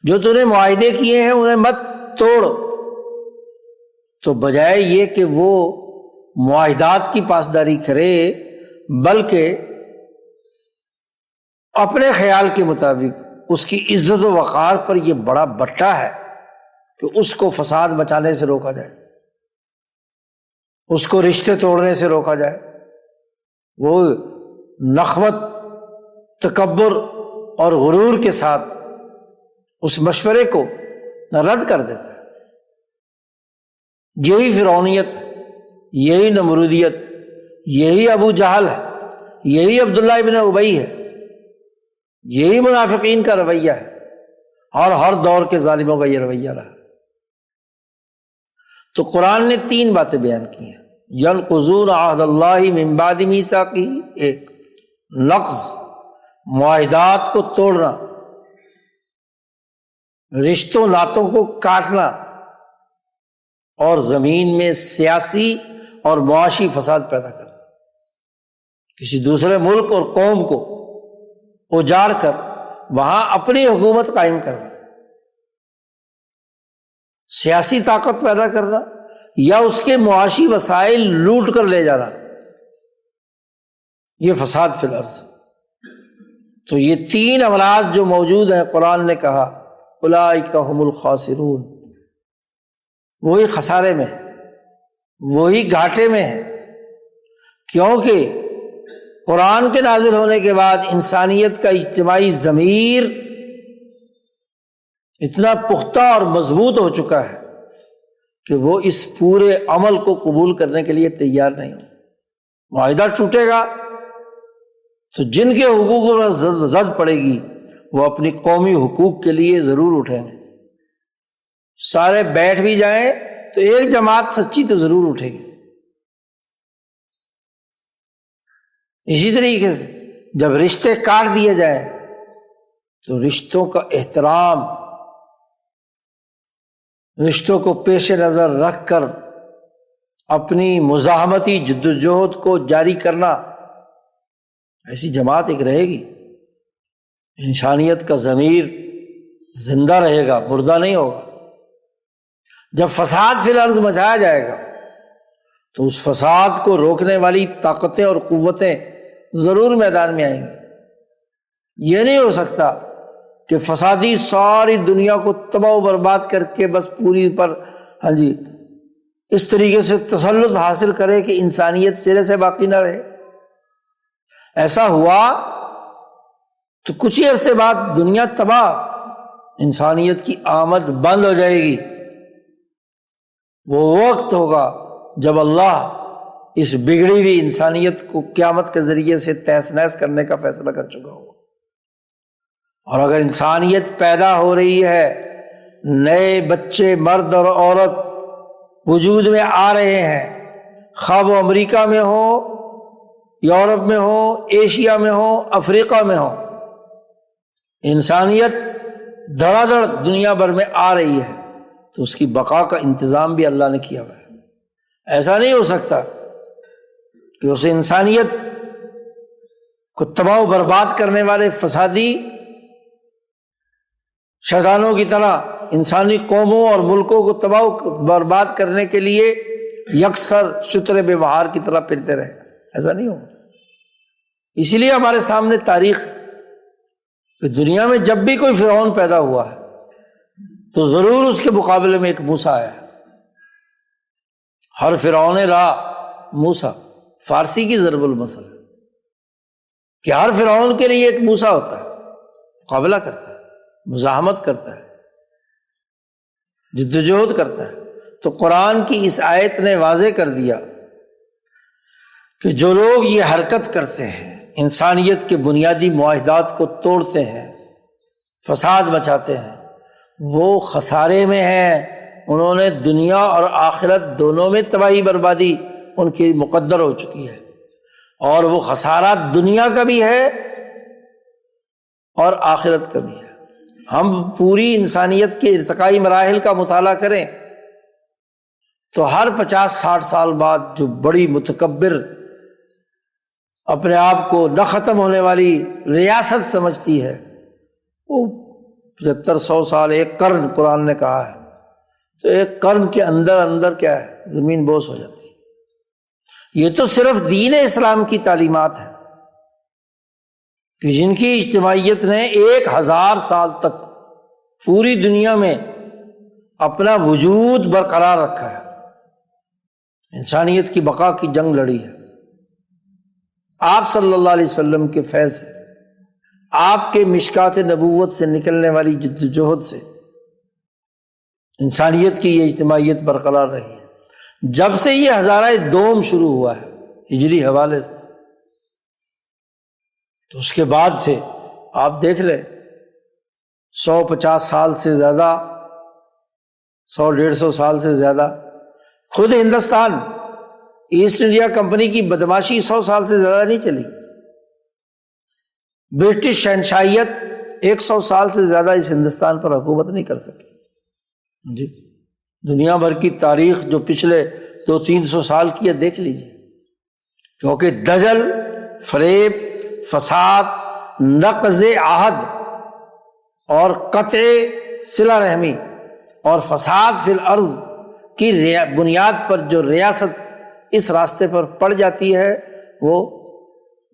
جو تو نے معاہدے کیے ہیں انہیں مت توڑ، تو بجائے یہ کہ وہ معاہدات کی پاسداری کرے، بلکہ اپنے خیال کے مطابق اس کی عزت و وقار پر یہ بڑا بٹا ہے کہ اس کو فساد مچانے سے روکا جائے، اس کو رشتے توڑنے سے روکا جائے، وہ نخوت، تکبر اور غرور کے ساتھ اس مشورے کو رد کر دیتا ہے۔ یہی فرعونیت، یہی نمرودیت، یہی ابو جہل ہے، یہی عبداللہ ابن ابی ہے، یہی منافقین کا رویہ ہے، اور ہر دور کے ظالموں کا یہ رویہ رہا۔ تو قرآن نے 3 باتیں بیان کی ہیں، ینقضون عہد اللہ من بعد میثاقہ، ایک نقض، معاہدات کو توڑنا، رشتوں ناتوں کو کاٹنا، اور زمین میں سیاسی اور معاشی فساد پیدا کرنا، کسی دوسرے ملک اور قوم کو اجاڑ کر وہاں اپنی حکومت قائم کرنا، سیاسی طاقت پیدا کرنا یا اس کے معاشی وسائل لوٹ کر لے جانا، یہ فساد فی الارض۔ تو یہ 3 امراض جو موجود ہیں، قرآن نے کہا اولئک ھم الخاسرون، وہی خسارے میں ہے، وہی گھاٹے میں ہے، کیونکہ قرآن کے نازل ہونے کے بعد انسانیت کا اجتماعی ضمیر اتنا پختہ اور مضبوط ہو چکا ہے کہ وہ اس پورے عمل کو قبول کرنے کے لیے تیار نہیں ہو۔ معاہدہ ٹوٹے گا تو جن کے حقوق پر زد پڑے گی وہ اپنی قومی حقوق کے لیے ضرور اٹھیں گے، سارے بیٹھ بھی جائیں تو ایک جماعت سچی تو ضرور اٹھے گی۔ اسی طریقے سے جب رشتے کاٹ دیے جائیں تو رشتوں کا احترام، رشتوں کو پیش نظر رکھ کر اپنی مزاحمتی جدوجہد کو جاری کرنا، ایسی جماعت ایک رہے گی، انسانیت کا ضمیر زندہ رہے گا، مردہ نہیں ہوگا۔ جب فساد فی الارض مچایا جائے گا تو اس فساد کو روکنے والی طاقتیں اور قوتیں ضرور میدان میں آئیں گی۔ یہ نہیں ہو سکتا کہ فسادی ساری دنیا کو تباہ و برباد کر کے بس پوری پر اس طریقے سے تسلط حاصل کرے کہ انسانیت سرے سے باقی نہ رہے۔ ایسا ہوا تو کچھ ہی عرصے بعد دنیا تباہ، انسانیت کی آمد بند ہو جائے گی۔ وہ وقت ہوگا جب اللہ اس بگڑی ہوئی انسانیت کو قیامت کے ذریعے سے تہس نہس کرنے کا فیصلہ کر چکا ہوگا۔ اور اگر انسانیت پیدا ہو رہی ہے، نئے بچے مرد اور عورت وجود میں آ رہے ہیں، خواہ وہ امریکہ میں ہو، یورپ میں ہو، ایشیا میں ہو، افریقہ میں ہو، انسانیت دھڑا دھڑ دنیا بھر میں آ رہی ہے، تو اس کی بقا کا انتظام بھی اللہ نے کیا ہوا ہے۔ ایسا نہیں ہو سکتا کہ اس انسانیت کو تباہ و برباد کرنے والے فسادی شیطانوں کی طرح انسانی قوموں اور ملکوں کو تباہ و برباد کرنے کے لیے یکسر شتر بے بہار کی طرح پھرتے رہے، ایسا نہیں ہوگا۔ اسی لیے ہمارے سامنے تاریخ کہ دنیا میں جب بھی کوئی فرعون پیدا ہوا ہے تو ضرور اس کے مقابلے میں ایک موسیٰ آیا ہے۔ ہر فرعون را موسیٰ، فارسی کی ضرب المثل ہے کہ ہر فرعون کے لیے ایک موسیٰ ہوتا ہے، مقابلہ کرتا ہے، مزاحمت کرتا ہے، جدوجہد کرتا ہے۔ تو قرآن کی اس آیت نے واضح کر دیا کہ جو لوگ یہ حرکت کرتے ہیں، انسانیت کے بنیادی معاہدات کو توڑتے ہیں، فساد مچاتے ہیں، وہ خسارے میں ہیں، انہوں نے دنیا اور آخرت دونوں میں تباہی بربادی ان کی مقدر ہو چکی ہے، اور وہ خسارہ دنیا کا بھی ہے اور آخرت کا بھی ہے۔ ہم پوری انسانیت کے ارتقائی مراحل کا مطالعہ کریں تو ہر 50-60 سال بعد جو بڑی متکبر اپنے آپ کو نہ ختم ہونے والی ریاست سمجھتی ہے، وہ 75-100 سال، ایک قرن قرآن نے کہا ہے، تو ایک قرن کے اندر اندر کیا ہے، زمین بوس ہو جاتی ہے۔ یہ تو صرف دین اسلام کی تعلیمات ہیں کہ جن کی اجتماعیت نے 1000 سال تک پوری دنیا میں اپنا وجود برقرار رکھا ہے، انسانیت کی بقا کی جنگ لڑی ہے۔ آپ صلی اللہ علیہ وسلم کے فیض سے، آپ کے مشکات نبوت سے نکلنے والی جدوجہد سے انسانیت کی یہ اجتماعیت برقرار رہی ہے۔ جب سے یہ ہزارہ دوم شروع ہوا ہے ہجری حوالے سے، تو اس کے بعد سے آپ دیکھ لیں 150 سال سے زیادہ، 100-150 سال سے زیادہ، خود ہندوستان ایسٹ انڈیا کمپنی کی بدماشی 100 سال سے زیادہ نہیں چلی، برٹش شہنشاہیت 100 سال سے زیادہ اس ہندوستان پر حکومت نہیں کر سکی جی۔ دنیا بھر کی تاریخ جو پچھلے 200-300 سال کی ہے دیکھ لیجیے، کیونکہ دجل، فریب، فساد، نقض عہد اور قطع صلہ رحمی اور فساد فی الارض کی بنیاد پر جو ریاست اس راستے پر پڑ جاتی ہے وہ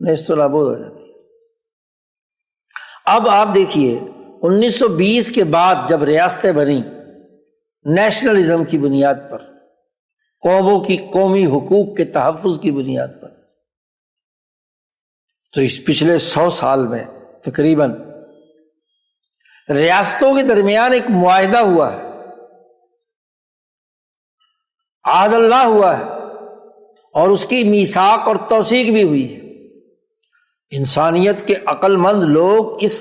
نیست و نابود ہو جاتی ہے۔ اب آپ دیکھیے 1920 کے بعد جب ریاستیں بنی نیشنلزم کی بنیاد پر، قوموں کی قومی حقوق کے تحفظ کی بنیاد پر، تو اس پچھلے 100 سال میں تقریباً ریاستوں کے درمیان ایک معاہدہ ہوا ہے، عہد اللہ ہوا ہے، اور اس کی میثاق اور توثیق بھی ہوئی ہے۔ انسانیت کے عقل مند لوگ اس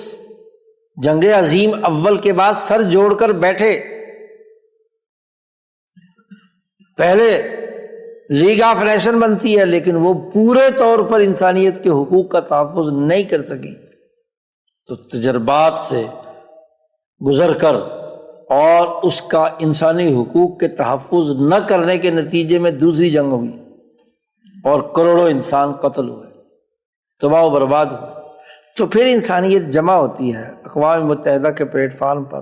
جنگ عظیم اول کے بعد سر جوڑ کر بیٹھے، پہلے لیگ آف نیشن بنتی ہے لیکن وہ پورے طور پر انسانیت کے حقوق کا تحفظ نہیں کر سکی، تو تجربات سے گزر کر اور اس کا انسانی حقوق کے تحفظ نہ کرنے کے نتیجے میں دوسری جنگ ہوئی اور کروڑوں انسان قتل ہوئے، تباہ و برباد ہوئے۔ تو پھر انسانیت جمع ہوتی ہے اقوام متحدہ کے پلیٹ فارم پر،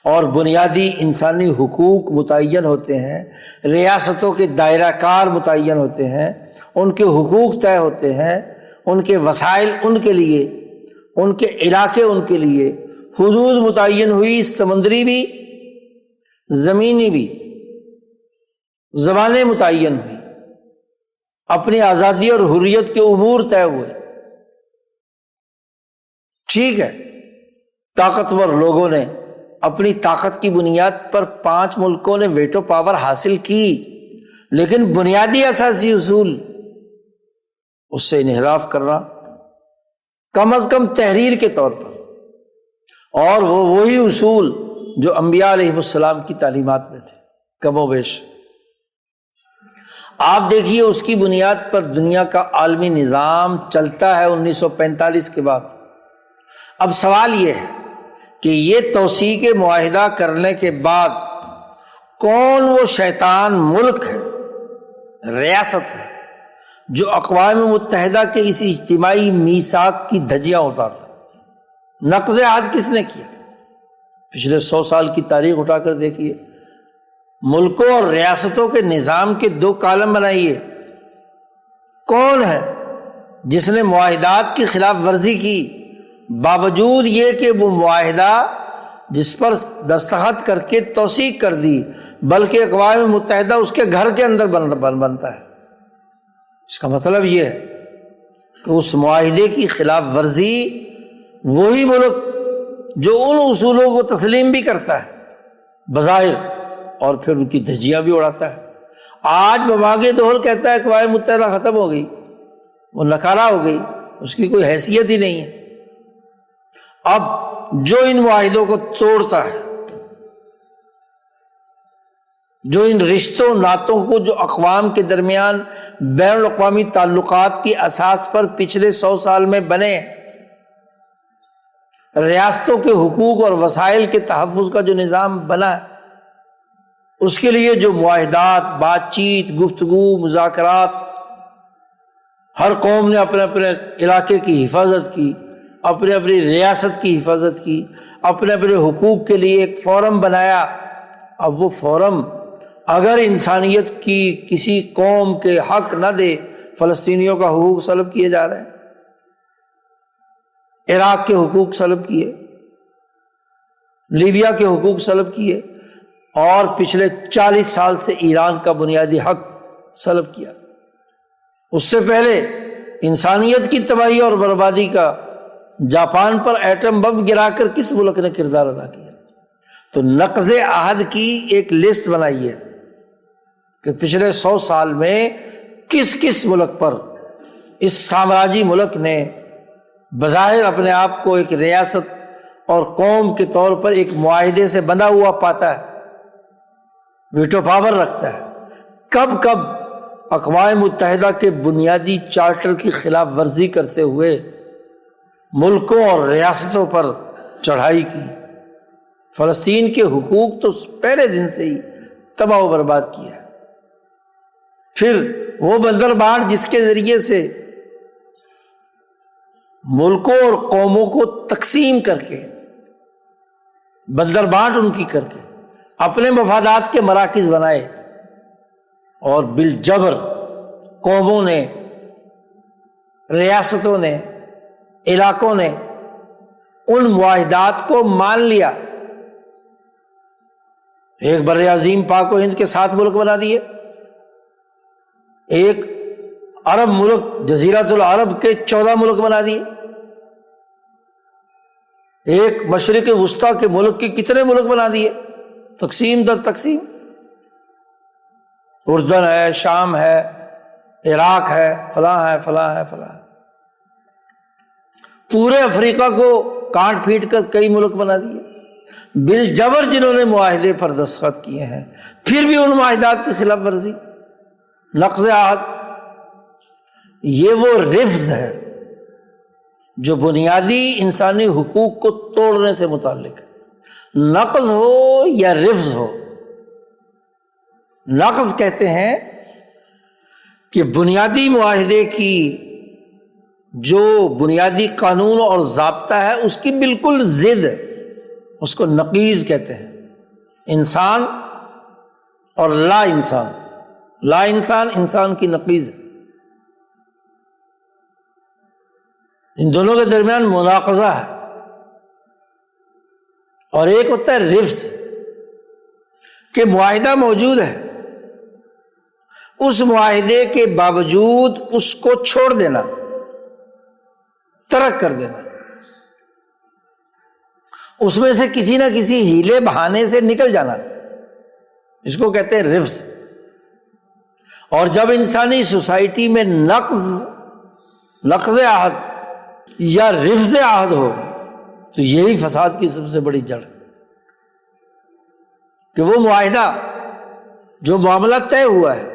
اور بنیادی انسانی حقوق متعین ہوتے ہیں، ریاستوں کے دائرہ کار متعین ہوتے ہیں، ان کے حقوق طے ہوتے ہیں، ان کے وسائل ان کے لیے، ان کے علاقے ان کے لیے، حدود متعین ہوئی، سمندری بھی، زمینی بھی، زبانیں متعین ہوئی، اپنی آزادی اور حریت کے امور طے ہوئے۔ ٹھیک ہے، طاقتور لوگوں نے اپنی طاقت کی بنیاد پر 5 ملکوں نے ویٹو پاور حاصل کی، لیکن بنیادی اساسی اصول اس سے انحراف کرنا کم از کم تحریر کے طور پر، اور وہ وہی اصول جو انبیاء علیہ السلام کی تعلیمات میں تھے کم و بیش۔ آپ دیکھیے اس کی بنیاد پر دنیا کا عالمی نظام چلتا ہے 1945 کے بعد۔ اب سوال یہ ہے کہ یہ توثیق معاہدہ کرنے کے بعد کون وہ شیطان ملک ہے، ریاست ہے، جو اقوام متحدہ کے اس اجتماعی میثاق کی دھجیاں اتارتا؟ نقض عہد کس نے کیا؟ پچھلے 100 سال کی تاریخ اٹھا کر دیکھیے، ملکوں اور ریاستوں کے نظام کے 2 کالم بنائیے، کون ہے جس نے معاہدات کی خلاف ورزی کی، باوجود یہ کہ وہ معاہدہ جس پر دستخط کر کے توثیق کر دی، بلکہ اقوام متحدہ اس کے گھر کے اندر بنتا ہے۔ اس کا مطلب یہ ہے کہ اس معاہدے کی خلاف ورزی وہی ملک جو ان اصولوں کو تسلیم بھی کرتا ہے بظاہر اور پھر ان کی دھجیاں بھی اڑاتا ہے۔ آج بمانگے دہل کہتا ہے اقوام متحدہ ختم ہو گئی، وہ نکارہ ہو گئی، اس کی کوئی حیثیت ہی نہیں ہے۔ اب جو ان معاہدوں کو توڑتا ہے، جو ان رشتوں ناتوں کو جو اقوام کے درمیان بین الاقوامی تعلقات کی اساس پر پچھلے 100 سال میں بنے، ریاستوں کے حقوق اور وسائل کے تحفظ کا جو نظام بنا ہے، اس کے لیے جو معاہدات، بات چیت، گفتگو، مذاکرات، ہر قوم نے اپنے اپنے علاقے کی حفاظت کی، اپنے اپنی ریاست کی حفاظت کی، اپنے اپنے حقوق کے لیے ایک فورم بنایا۔ اب وہ فورم اگر انسانیت کی کسی قوم کے حق نہ دے، فلسطینیوں کا حقوق سلب کیے جا رہے ہیں، عراق کے حقوق سلب کیے، لیبیا کے حقوق سلب کیے، اور پچھلے 40 سال سے ایران کا بنیادی حق سلب کیا۔ اس سے پہلے انسانیت کی تباہی اور بربادی کا جاپان پر ایٹم بم گرا کر کس ملک نے کردار ادا کیا؟ تو نقض عہد کی ایک لسٹ بنائی ہے کہ پچھلے 100 سال میں کس کس ملک پر اس سامراجی ملک نے بظاہر اپنے آپ کو ایک ریاست اور قوم کے طور پر ایک معاہدے سے بندھا ہوا پاتا ہے، ویٹو پاور رکھتا ہے، کب کب اقوام متحدہ کے بنیادی چارٹر کی خلاف ورزی کرتے ہوئے ملکوں اور ریاستوں پر چڑھائی کی۔ فلسطین کے حقوق تو پہلے دن سے ہی تباہ و برباد کیا۔ پھر وہ بندر بانٹ جس کے ذریعے سے ملکوں اور قوموں کو تقسیم کر کے، بندر بانٹ ان کی کر کے اپنے مفادات کے مراکز بنائے، اور بالجبر قوموں نے، ریاستوں نے، علاقوں نے ان معاہدات کو مان لیا۔ ایک بر عظیم پاک و ہند کے 7 ملک بنا دیے، ایک عرب ملک جزیرۃ العرب کے 14 ملک بنا دیے، ایک مشرق وسطیٰ کے ملک کے کتنے ملک بنا دیے، تقسیم در تقسیم۔ اردن ہے، شام ہے، عراق ہے، فلاں ہے، فلاں ہے، فلاں ہے۔ پورے افریقہ کو کاٹ پھیٹ کر کئی ملک بنا دیے، بالجبر جنہوں نے معاہدے پر دستخط کیے ہیں، پھر بھی ان معاہدات کی خلاف ورزی، نقض عہد۔ یہ وہ رفض ہے جو بنیادی انسانی حقوق کو توڑنے سے متعلق ہے، نقض ہو یا رفض ہو۔ نقض کہتے ہیں کہ بنیادی معاہدے کی جو بنیادی قانون اور ضابطہ ہے اس کی بالکل ضد ہے، اس کو نقیض کہتے ہیں۔ انسان اور لا انسان، لا انسان انسان کی نقیض ہے، ان دونوں کے درمیان مناقضہ ہے۔ اور ایک ہوتا ہے رفض، کہ معاہدہ موجود ہے، اس معاہدے کے باوجود اس کو چھوڑ دینا، ترک کر دینا، اس میں سے کسی نہ کسی ہیلے بہانے سے نکل جانا، اس کو کہتے ہیں رفض۔ اور جب انسانی سوسائٹی میں نقض عہد یا رفض عہد ہوگا تو یہی فساد کی سب سے بڑی جڑ، کہ وہ معاہدہ جو معاملہ طے ہوا ہے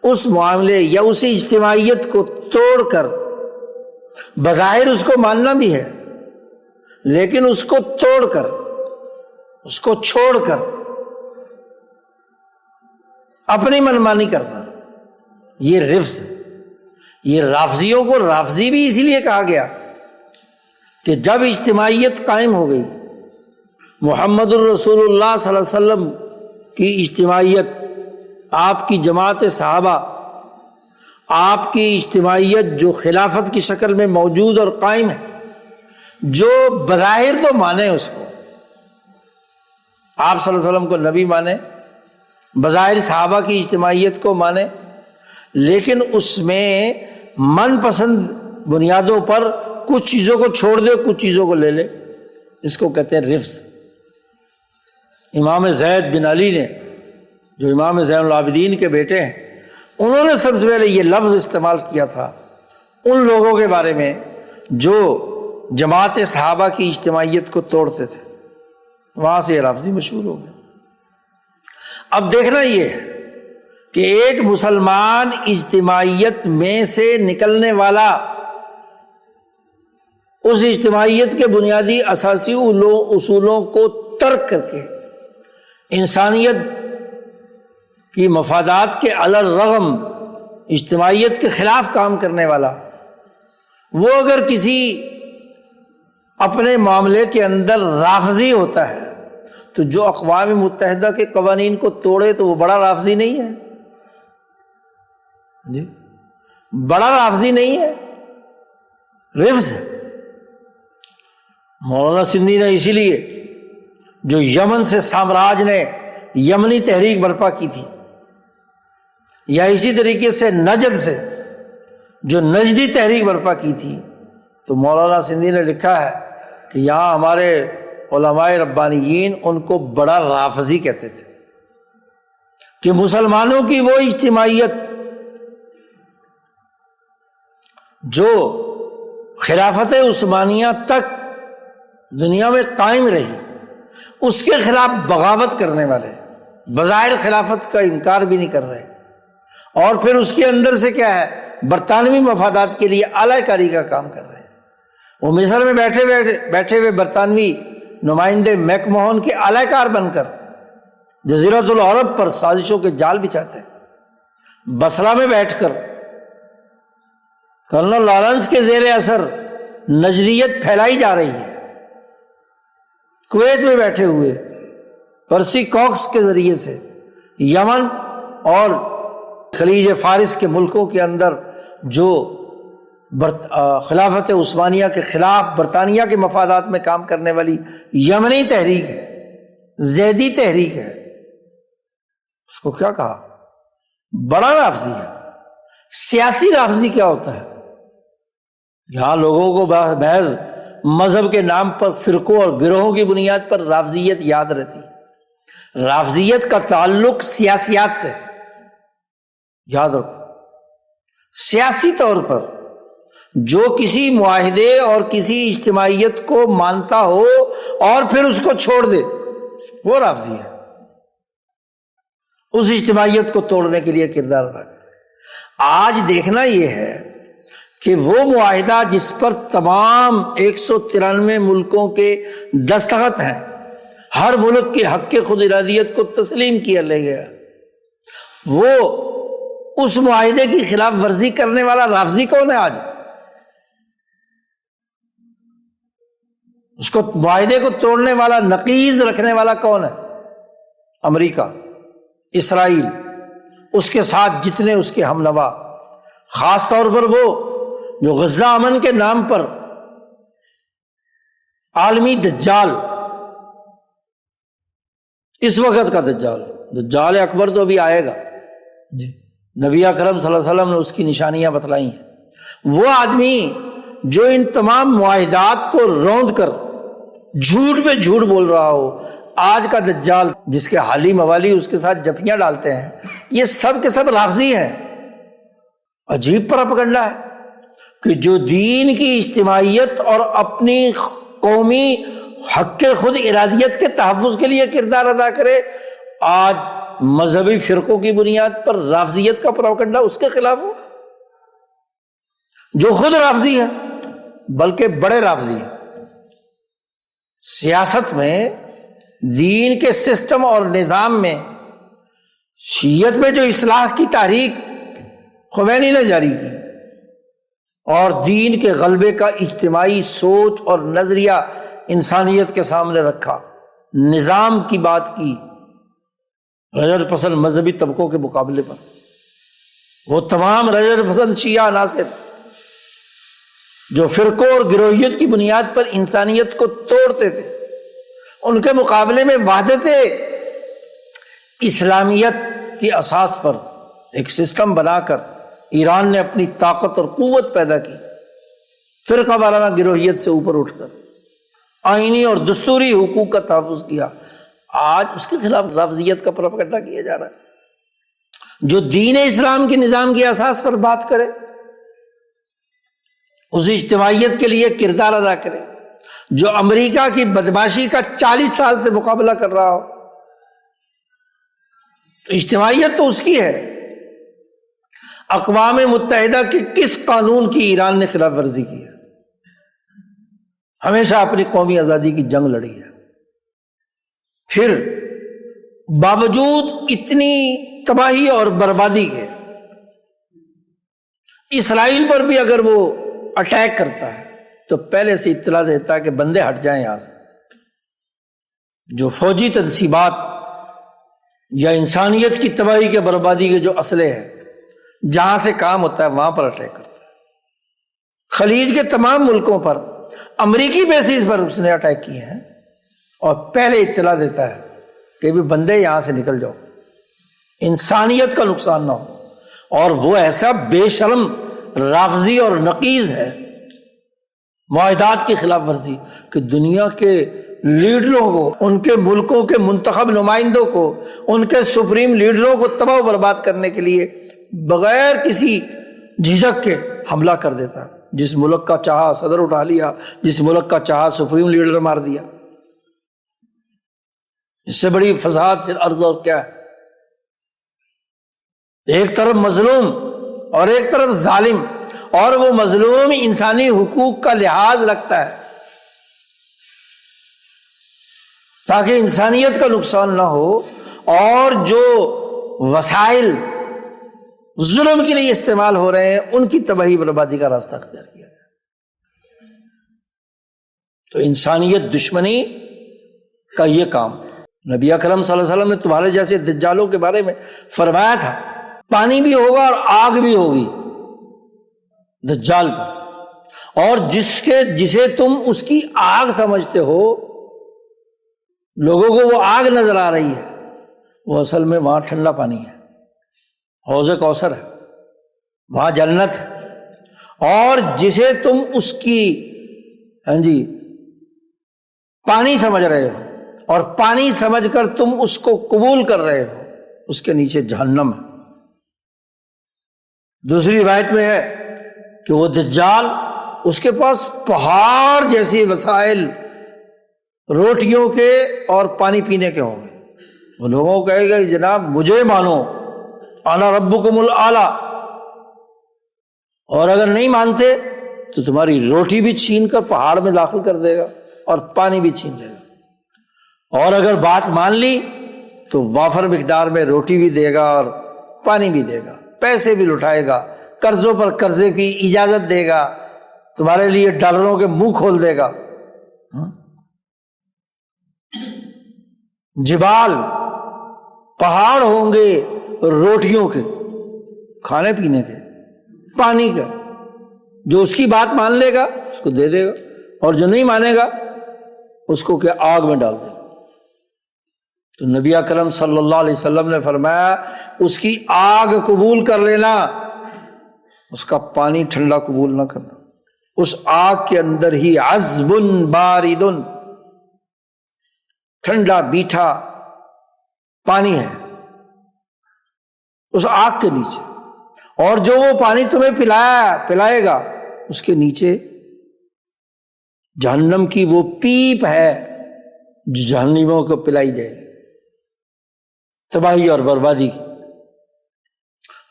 اس معاملے یا اسی اجتماعیت کو توڑ کر، بظاہر اس کو ماننا بھی ہے لیکن اس کو توڑ کر، اس کو چھوڑ کر اپنی منمانی کرنا، یہ رفض۔ یہ رافضیوں کو رافضی بھی اسی لیے کہا گیا کہ جب اجتماعیت قائم ہو گئی، محمد الرسول اللہ صلی اللہ علیہ وسلم کی اجتماعیت، آپ کی جماعت صحابہ، آپ کی اجتماعیت جو خلافت کی شکل میں موجود اور قائم ہے، جو بظاہر تو مانے اس کو، آپ صلی اللہ علیہ وسلم کو نبی مانے، بظاہر صحابہ کی اجتماعیت کو مانے، لیکن اس میں من پسند بنیادوں پر کچھ چیزوں کو چھوڑ دے، کچھ چیزوں کو لے لے، اس کو کہتے ہیں رفض۔ امام زید بن علی نے، جو امام زین العابدین کے بیٹے ہیں، انہوں نے سب سے پہلے یہ لفظ استعمال کیا تھا ان لوگوں کے بارے میں جو جماعت صحابہ کی اجتماعیت کو توڑتے تھے، وہاں سے یہ رافضی مشہور ہو گیا۔ اب دیکھنا یہ ہے کہ ایک مسلمان اجتماعیت میں سے نکلنے والا اس اجتماعیت کے بنیادی اساسی اصولوں کو ترک کر کے انسانیت کی مفادات کے علی الرغم اجتماعیت کے خلاف کام کرنے والا، وہ اگر کسی اپنے معاملے کے اندر رافضی ہوتا ہے تو جو اقوام متحدہ کے قوانین کو توڑے تو وہ بڑا رافضی نہیں ہے؟ جی بڑا رافضی نہیں ہے، رفض ہے۔ مولانا سندھی نے اسی لیے جو یمن سے سامراج نے یمنی تحریک برپا کی تھی، یا اسی طریقے سے نجد سے جو نجدی تحریک برپا کی تھی، تو مولانا سندھی نے لکھا ہے کہ یہاں ہمارے علماء ربانیین ان کو بڑا رافضی کہتے تھے کہ مسلمانوں کی وہ اجتماعیت جو خلافت عثمانیہ تک دنیا میں قائم رہی، اس کے خلاف بغاوت کرنے والے، بظاہر خلافت کا انکار بھی نہیں کر رہے، اور پھر اس کے اندر سے کیا ہے، برطانوی مفادات کے لیے اعلی کاری کا کام کر رہے ہیں۔ وہ مصر میں بیٹھے ہوئے برطانوی نمائندے میک موہن کے اعلی کار بن کر جزیرۃ العرب پر سازشوں کے جال بچھاتے ہیں۔ بصرہ میں بیٹھ کر کرنل لارنس کے زیر اثر نجریت پھیلائی جا رہی ہے۔ کویت میں بیٹھے ہوئے پرسی کوکس کے ذریعے سے یمن اور خلیج فارس کے ملکوں کے اندر جو خلافت عثمانیہ کے خلاف برطانیہ کے مفادات میں کام کرنے والی یمنی تحریک ہے، زیدی تحریک ہے، اس کو کیا کہا؟ بڑا رافضی ہے۔ سیاسی رافضی کیا ہوتا ہے؟ یہاں لوگوں کو محض مذہب کے نام پر فرقوں اور گروہوں کی بنیاد پر رافضیت یاد رہتی ہے۔ رافضیت کا تعلق سیاسیات سے، یاد رکھو۔ سیاسی طور پر جو کسی معاہدے اور کسی اجتماعیت کو مانتا ہو اور پھر اس کو چھوڑ دے، وہ رافضی ہے۔ اس اجتماعیت کو توڑنے کے لیے کردار ادا کرے۔ آج دیکھنا یہ ہے کہ وہ معاہدہ جس پر تمام 193 ملکوں کے دستخط ہیں، ہر ملک کے حق خود ارادیت کو تسلیم کیا لے گیا، وہ اس معاہدے کی خلاف ورزی کرنے والا رافضی کون ہے آج؟ اس کو معاہدے کو توڑنے والا، نقیض رکھنے والا کون ہے؟ امریکہ، اسرائیل، اس کے ساتھ جتنے اس کے ہم نوا، خاص طور پر وہ جو غزہ امن کے نام پر عالمی دجال، اس وقت کا دجال اکبر تو ابھی آئے گا، جی نبی اکرم صلی اللہ علیہ وسلم نے اس کی نشانیاں بتلائی ہیں۔ وہ آدمی جو ان تمام معاہدات کو روند کر جھوٹ پہ جھوٹ بول رہا ہو، آج کا دجال جس کے حالی موالی اس کے ساتھ جفیاں ڈالتے ہیں، یہ سب کے سب رافضی ہیں۔ عجیب پروپیگنڈا ہے کہ جو دین کی اجتماعیت اور اپنی قومی حق خود ارادیت کے تحفظ کے لیے کردار ادا کرے، آج مذہبی فرقوں کی بنیاد پر رافضیت کا پروپیگنڈا اس کے خلاف ہو، جو خود رافضی ہے بلکہ بڑے رافضی ہیں۔ سیاست میں، دین کے سسٹم اور نظام میں، شیعت میں جو اصلاح کی تحریک خمینی نے جاری کی اور دین کے غلبے کا اجتماعی سوچ اور نظریہ انسانیت کے سامنے رکھا، نظام کی بات کی رجل پسند مذہبی طبقوں کے مقابلے پر، وہ تمام رجل پسند شیعہ عناصر جو فرقوں اور گروہیت کی بنیاد پر انسانیت کو توڑتے تھے، ان کے مقابلے میں وحدت اسلامیت کی اساس پر ایک سسٹم بنا کر ایران نے اپنی طاقت اور قوت پیدا کی، فرقہ وارانہ گروہیت سے اوپر اٹھ کر آئینی اور دستوری حقوق کا تحفظ کیا۔ آج اس کے خلاف رافضیت کا پروپیگنڈا کیا جا رہا ہے۔ جو دین اسلام کے نظام کی اساس پر بات کرے، اس اجتماعیت کے لیے کردار ادا کرے، جو امریکہ کی بدماشی کا 40 سال سے مقابلہ کر رہا ہو، تو اجتماعیت تو اس کی ہے۔ اقوام متحدہ کے کس قانون کی ایران نے خلاف ورزی کی ہے؟ ہمیشہ اپنی قومی آزادی کی جنگ لڑی ہے. پھر باوجود اتنی تباہی اور بربادی کے اسرائیل پر بھی اگر وہ اٹیک کرتا ہے تو پہلے سے اطلاع دیتا ہے کہ بندے ہٹ جائیں یہاں سے. جو فوجی تنصیبات یا انسانیت کی تباہی کے بربادی کے جو اسلحے ہیں جہاں سے کام ہوتا ہے وہاں پر اٹیک کرتا ہے. خلیج کے تمام ملکوں پر امریکی بیسز پر اس نے اٹیک کیے ہیں اور پہلے اطلاع دیتا ہے کہ بھی بندے یہاں سے نکل جاؤ، انسانیت کا نقصان نہ ہو. اور وہ ایسا بے شرم رافضی اور نقیض ہے، معاہدات کی خلاف ورزی، کہ دنیا کے لیڈروں کو، ان کے ملکوں کے منتخب نمائندوں کو، ان کے سپریم لیڈروں کو تباہ و برباد کرنے کے لیے بغیر کسی جھجک کے حملہ کر دیتا. جس ملک کا چاہا صدر اٹھا لیا، جس ملک کا چاہا سپریم لیڈر مار دیا. اس سے بڑی فساد پھر ارض اور کیا ہے؟ ایک طرف مظلوم اور ایک طرف ظالم، اور وہ مظلوم انسانی حقوق کا لحاظ رکھتا ہے تاکہ انسانیت کا نقصان نہ ہو، اور جو وسائل ظلم کے لیے استعمال ہو رہے ہیں ان کی تباہی بربادی کا راستہ اختیار کیا جائے. تو انسانیت دشمنی کا یہ کام نبی اکرم صلی اللہ علیہ وسلم نے تمہارے جیسے دجالوں کے بارے میں فرمایا تھا، پانی بھی ہوگا اور آگ بھی ہوگی دجال پر، اور جسے تم اس کی آگ سمجھتے ہو، لوگوں کو وہ آگ نظر آ رہی ہے، وہ اصل میں وہاں ٹھنڈا پانی ہے، حوض کوثر ہے، وہاں جنت ہے. اور جسے تم اس کی پانی سمجھ رہے ہو اور پانی سمجھ کر تم اس کو قبول کر رہے ہو، اس کے نیچے جہنم ہے. دوسری روایت میں ہے کہ وہ دجال، اس کے پاس پہاڑ جیسی وسائل روٹیوں کے اور پانی پینے کے ہوں گے. وہ لوگوں کو کہے گا جناب مجھے مانو، انا ربکم الاعلی، اور اگر نہیں مانتے تو تمہاری روٹی بھی چھین کر پہاڑ میں داخل کر دے گا اور پانی بھی چھین لے گا، اور اگر بات مان لی تو وافر مقدار میں روٹی بھی دے گا اور پانی بھی دے گا، پیسے بھی لٹائے گا، قرضوں پر قرضے کی اجازت دے گا، تمہارے لیے ڈالروں کے منہ کھول دے گا. جبال، پہاڑ ہوں گے روٹیوں کے، کھانے پینے کے، پانی کے. جو اس کی بات مان لے گا اس کو دے دے گا، اور جو نہیں مانے گا اس کو کیا آگ میں ڈال دے گا. تو نبی اکرم صلی اللہ علیہ وسلم نے فرمایا اس کی آگ قبول کر لینا، اس کا پانی ٹھنڈا قبول نہ کرنا. اس آگ کے اندر ہی عذب بارد، ٹھنڈا میٹھا پانی ہے اس آگ کے نیچے، اور جو وہ پانی تمہیں پلائے گا اس کے نیچے جہنم کی وہ پیپ ہے جو جہنمیوں کو پلائی جائے گی، تباہی اور بربادی کی.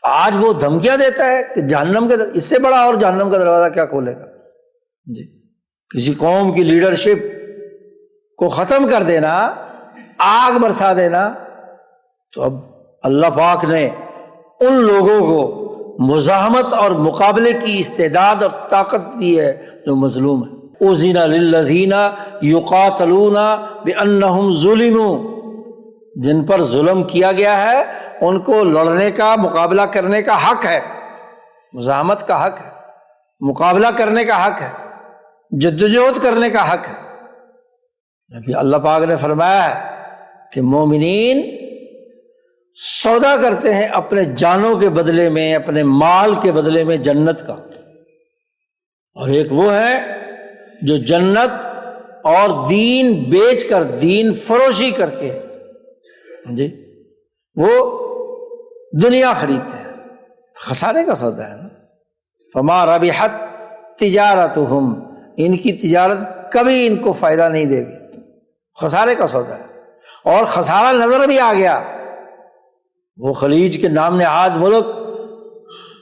آج وہ دھمکیاں دیتا ہے کہ جہنم کے اس سے بڑا اور جہنم کا دروازہ کیا کھولے گا. جی کسی قوم کی لیڈرشپ کو ختم کر دینا، آگ برسا دینا، تو اب اللہ پاک نے ان لوگوں کو مزاحمت اور مقابلے کی استعداد اور طاقت دی ہے جو مظلوم ہے. اذن للذین یقاتلون بانہم ظلموا، جن پر ظلم کیا گیا ہے ان کو لڑنے کا، مقابلہ کرنے کا حق ہے، مزاحمت کا حق ہے، مقابلہ کرنے کا حق ہے، جدوجہد کرنے کا حق ہے. نبی اللہ پاک نے فرمایا ہے کہ مومنین سودا کرتے ہیں اپنے جانوں کے بدلے میں، اپنے مال کے بدلے میں جنت کا، اور ایک وہ ہے جو جنت اور دین بیچ کر، دین فروشی کر کے وہ دنیا خریدتے ہیں. خسارے کا سودا ہے نا. فما ربحت تجارتہم، ان کی تجارت کبھی ان کو فائدہ نہیں دے گی، خسارے کا سودا ہے. اور خسارہ نظر بھی آ گیا. وہ خلیج کے نام نہاد ملک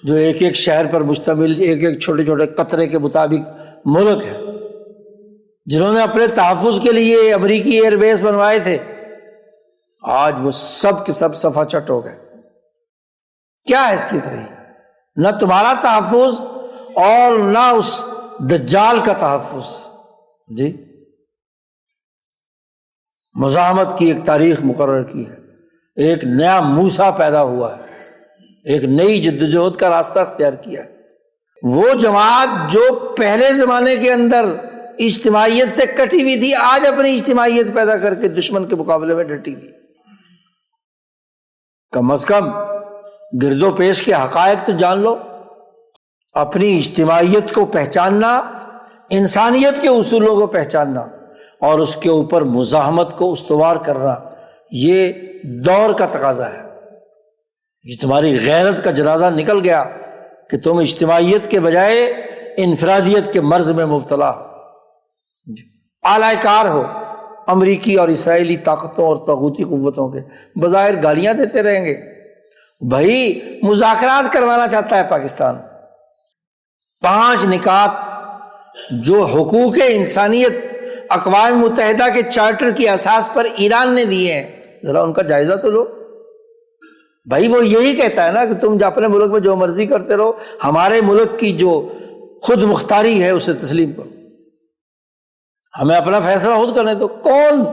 جو ایک ایک شہر پر مشتمل، ایک ایک چھوٹے چھوٹے قطرے کے مطابق ملک ہے، جنہوں نے اپنے تحفظ کے لیے امریکی ایئر بیس بنوائے تھے، آج وہ سب کے سب صفحہ چٹ ہو گئے۔ کیا حیثیت رہی؟ نہ تمہارا تحفظ اور نہ اس دجال کا تحفظ۔ جی، مزاحمت کی ایک تاریخ مقرر کی ہے، ایک نیا موسیٰ پیدا ہوا ہے، ایک نئی جدوجہد کا راستہ اختیار کیا ہے۔ وہ جماعت جو پہلے زمانے کے اندر اجتماعیت سے کٹی ہوئی تھی، آج اپنی اجتماعیت پیدا کر کے دشمن کے مقابلے میں ڈٹی ہوئی۔ کم از کم گرد و پیش کے حقائق تو جان لو۔ اپنی اجتماعیت کو پہچاننا، انسانیت کے اصولوں کو پہچاننا اور اس کے اوپر مزاحمت کو استوار کرنا، یہ دور کا تقاضا ہے۔ یہ تمہاری غیرت کا جنازہ نکل گیا کہ تم اجتماعیت کے بجائے انفرادیت کے مرض میں مبتلا ہو، اعلی کار ہو امریکی اور اسرائیلی طاقتوں اور طاغوتی قوتوں کے، بظاہر گالیاں دیتے رہیں گے۔ بھائی مذاکرات کروانا چاہتا ہے پاکستان، 5 نکات جو حقوق انسانیت اقوام متحدہ کے چارٹر کی اساس پر ایران نے دیے ہیں، ذرا ان کا جائزہ تو لو۔ بھائی وہ یہی کہتا ہے نا کہ تم اپنے ملک میں جو مرضی کرتے رہو، ہمارے ملک کی جو خود مختاری ہے اسے تسلیم کرو، ہمیں اپنا فیصلہ خود کرنے دو۔ کون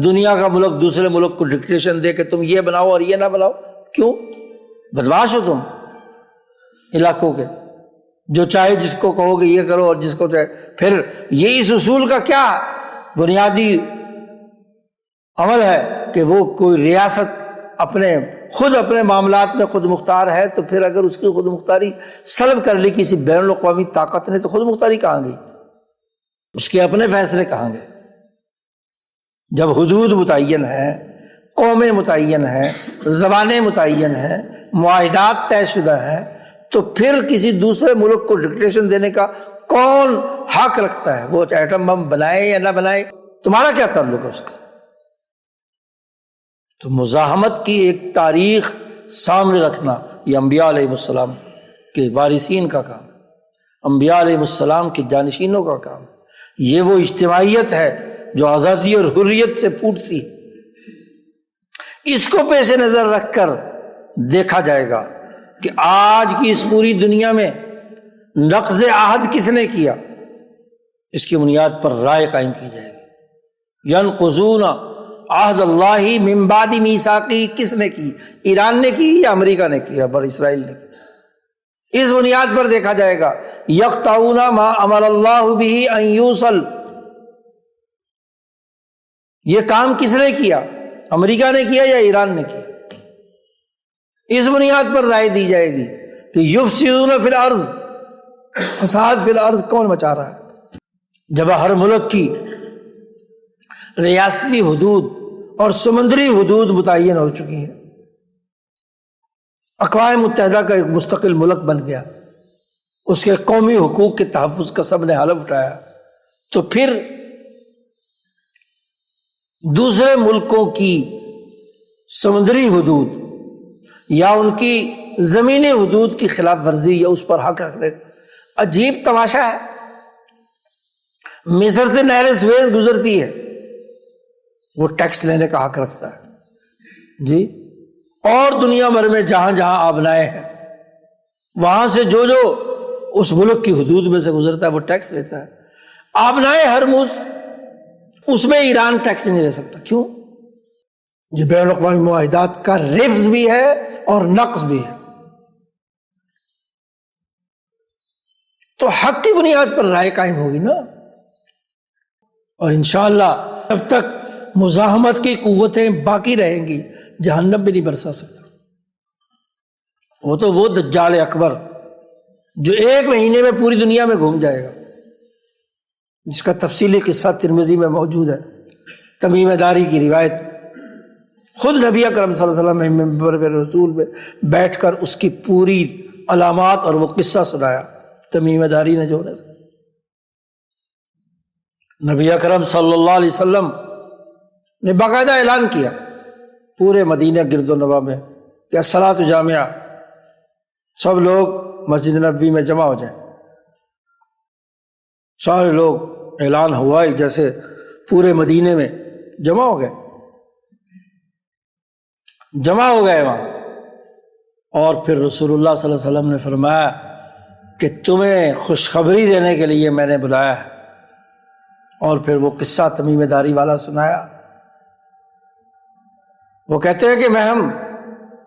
دنیا کا ملک دوسرے ملک کو ڈکٹیشن دے کہ تم یہ بناؤ اور یہ نہ بناؤ؟ کیوں؟ بدماش ہو تم علاقوں کے، جو چاہے جس کو کہو کہ یہ کرو اور جس کو چاہے۔ پھر یہ اس اصول کا کیا بنیادی عمل ہے کہ وہ کوئی ریاست خود اپنے معاملات میں خود مختار ہے، تو پھر اگر اس کی خود مختاری سلب کر لی کسی بین الاقوامی طاقت نے، تو خود مختاری کہاں گئی؟ اس کے اپنے فیصلے کہاں گئے؟ جب حدود متعین ہیں، قومیں متعین ہیں، زبانیں متعین ہیں، معاہدات طے شدہ ہیں، تو پھر کسی دوسرے ملک کو ڈکٹیشن دینے کا کون حق رکھتا ہے؟ وہ ایٹم بم بنائے یا نہ بنائے، تمہارا کیا تعلق ہے اس کے ساتھ؟ تو مزاحمت کی ایک تاریخ سامنے رکھنا یہ انبیاء علیہ السلام کے وارثین کا کام، انبیاء علیہ السلام کے جانشینوں کا کام۔ یہ وہ اجتماعیت ہے جو آزادی اور حریت سے پھوٹتی ہے۔ اس کو پیش نظر رکھ کر دیکھا جائے گا کہ آج کی اس پوری دنیا میں نقض عہد کس نے کیا، اس کی بنیاد پر رائے قائم کی جائے گی۔ ینقضون عہد اللہ من بعد میثاقہ کس نے کی؟ ایران نے کی یا امریکہ نے کی یا بر اسرائیل نے کی؟ اس بنیاد پر دیکھا جائے گا۔ یقطعون ما امر اللہ بہ ان یوصل، یہ کام کس نے کیا؟ امریکہ نے کیا یا ایران نے کیا؟ اس بنیاد پر رائے دی جائے گی کہ یفسدون فی الارض، فساد فی الارض کون مچا رہا ہے؟ جب ہر ملک کی ریاستی حدود اور سمندری حدود متعین ہو چکی ہیں، اقوام متحدہ کا ایک مستقل ملک بن گیا، اس کے قومی حقوق کے تحفظ کا سب نے حلف اٹھایا، تو پھر دوسرے ملکوں کی سمندری حدود یا ان کی زمینی حدود کی خلاف ورزی یا اس پر حق رکھنے، عجیب تماشا ہے۔ مصر سے نہر سویز گزرتی ہے، وہ ٹیکس لینے کا حق رکھتا ہے جی، اور دنیا بھر میں جہاں جہاں آبنائے ہیں وہاں سے جو اس ملک کی حدود میں سے گزرتا ہے وہ ٹیکس لیتا ہے۔ آبنائے ہرمز، اس میں ایران ٹیکس نہیں لے سکتا۔ کیوں؟ یہ بین الاقوامی معاہدات کا رفض بھی ہے اور نقض بھی ہے۔ تو حق کی بنیاد پر رائے قائم ہوگی نا، اور انشاءاللہ جب تک مزاحمت کی قوتیں باقی رہیں گی جہنم بھی نہیں برسا سکتا۔ وہ دجال اکبر جو 1 مہینے میں پوری دنیا میں گھوم جائے گا، جس کا تفصیلی قصہ ترمذی میں موجود ہے، تمیم داری کی روایت، خود نبی اکرم صلی اللہ علیہ وسلم نے منبر رسول میں بیٹھ کر اس کی پوری علامات اور وہ قصہ سنایا تمیم داری نے، جو نبی اکرم صلی اللہ علیہ وسلم نے باقاعدہ اعلان کیا پورے مدینہ گرد و نواح میں کہ الصلاۃ جامعہ، سب لوگ مسجد نبوی میں جمع ہو جائیں، سارے لوگ اعلان ہوا ہی جیسے پورے مدینے میں جمع ہو گئے وہاں. اور پھر رسول اللہ صلی اللہ علیہ وسلم نے فرمایا کہ تمہیں خوشخبری دینے کے لیے میں نے بلایا ہے. اور پھر وہ قصہ تمیم داری والا سنایا. وہ کہتے ہیں کہ ہم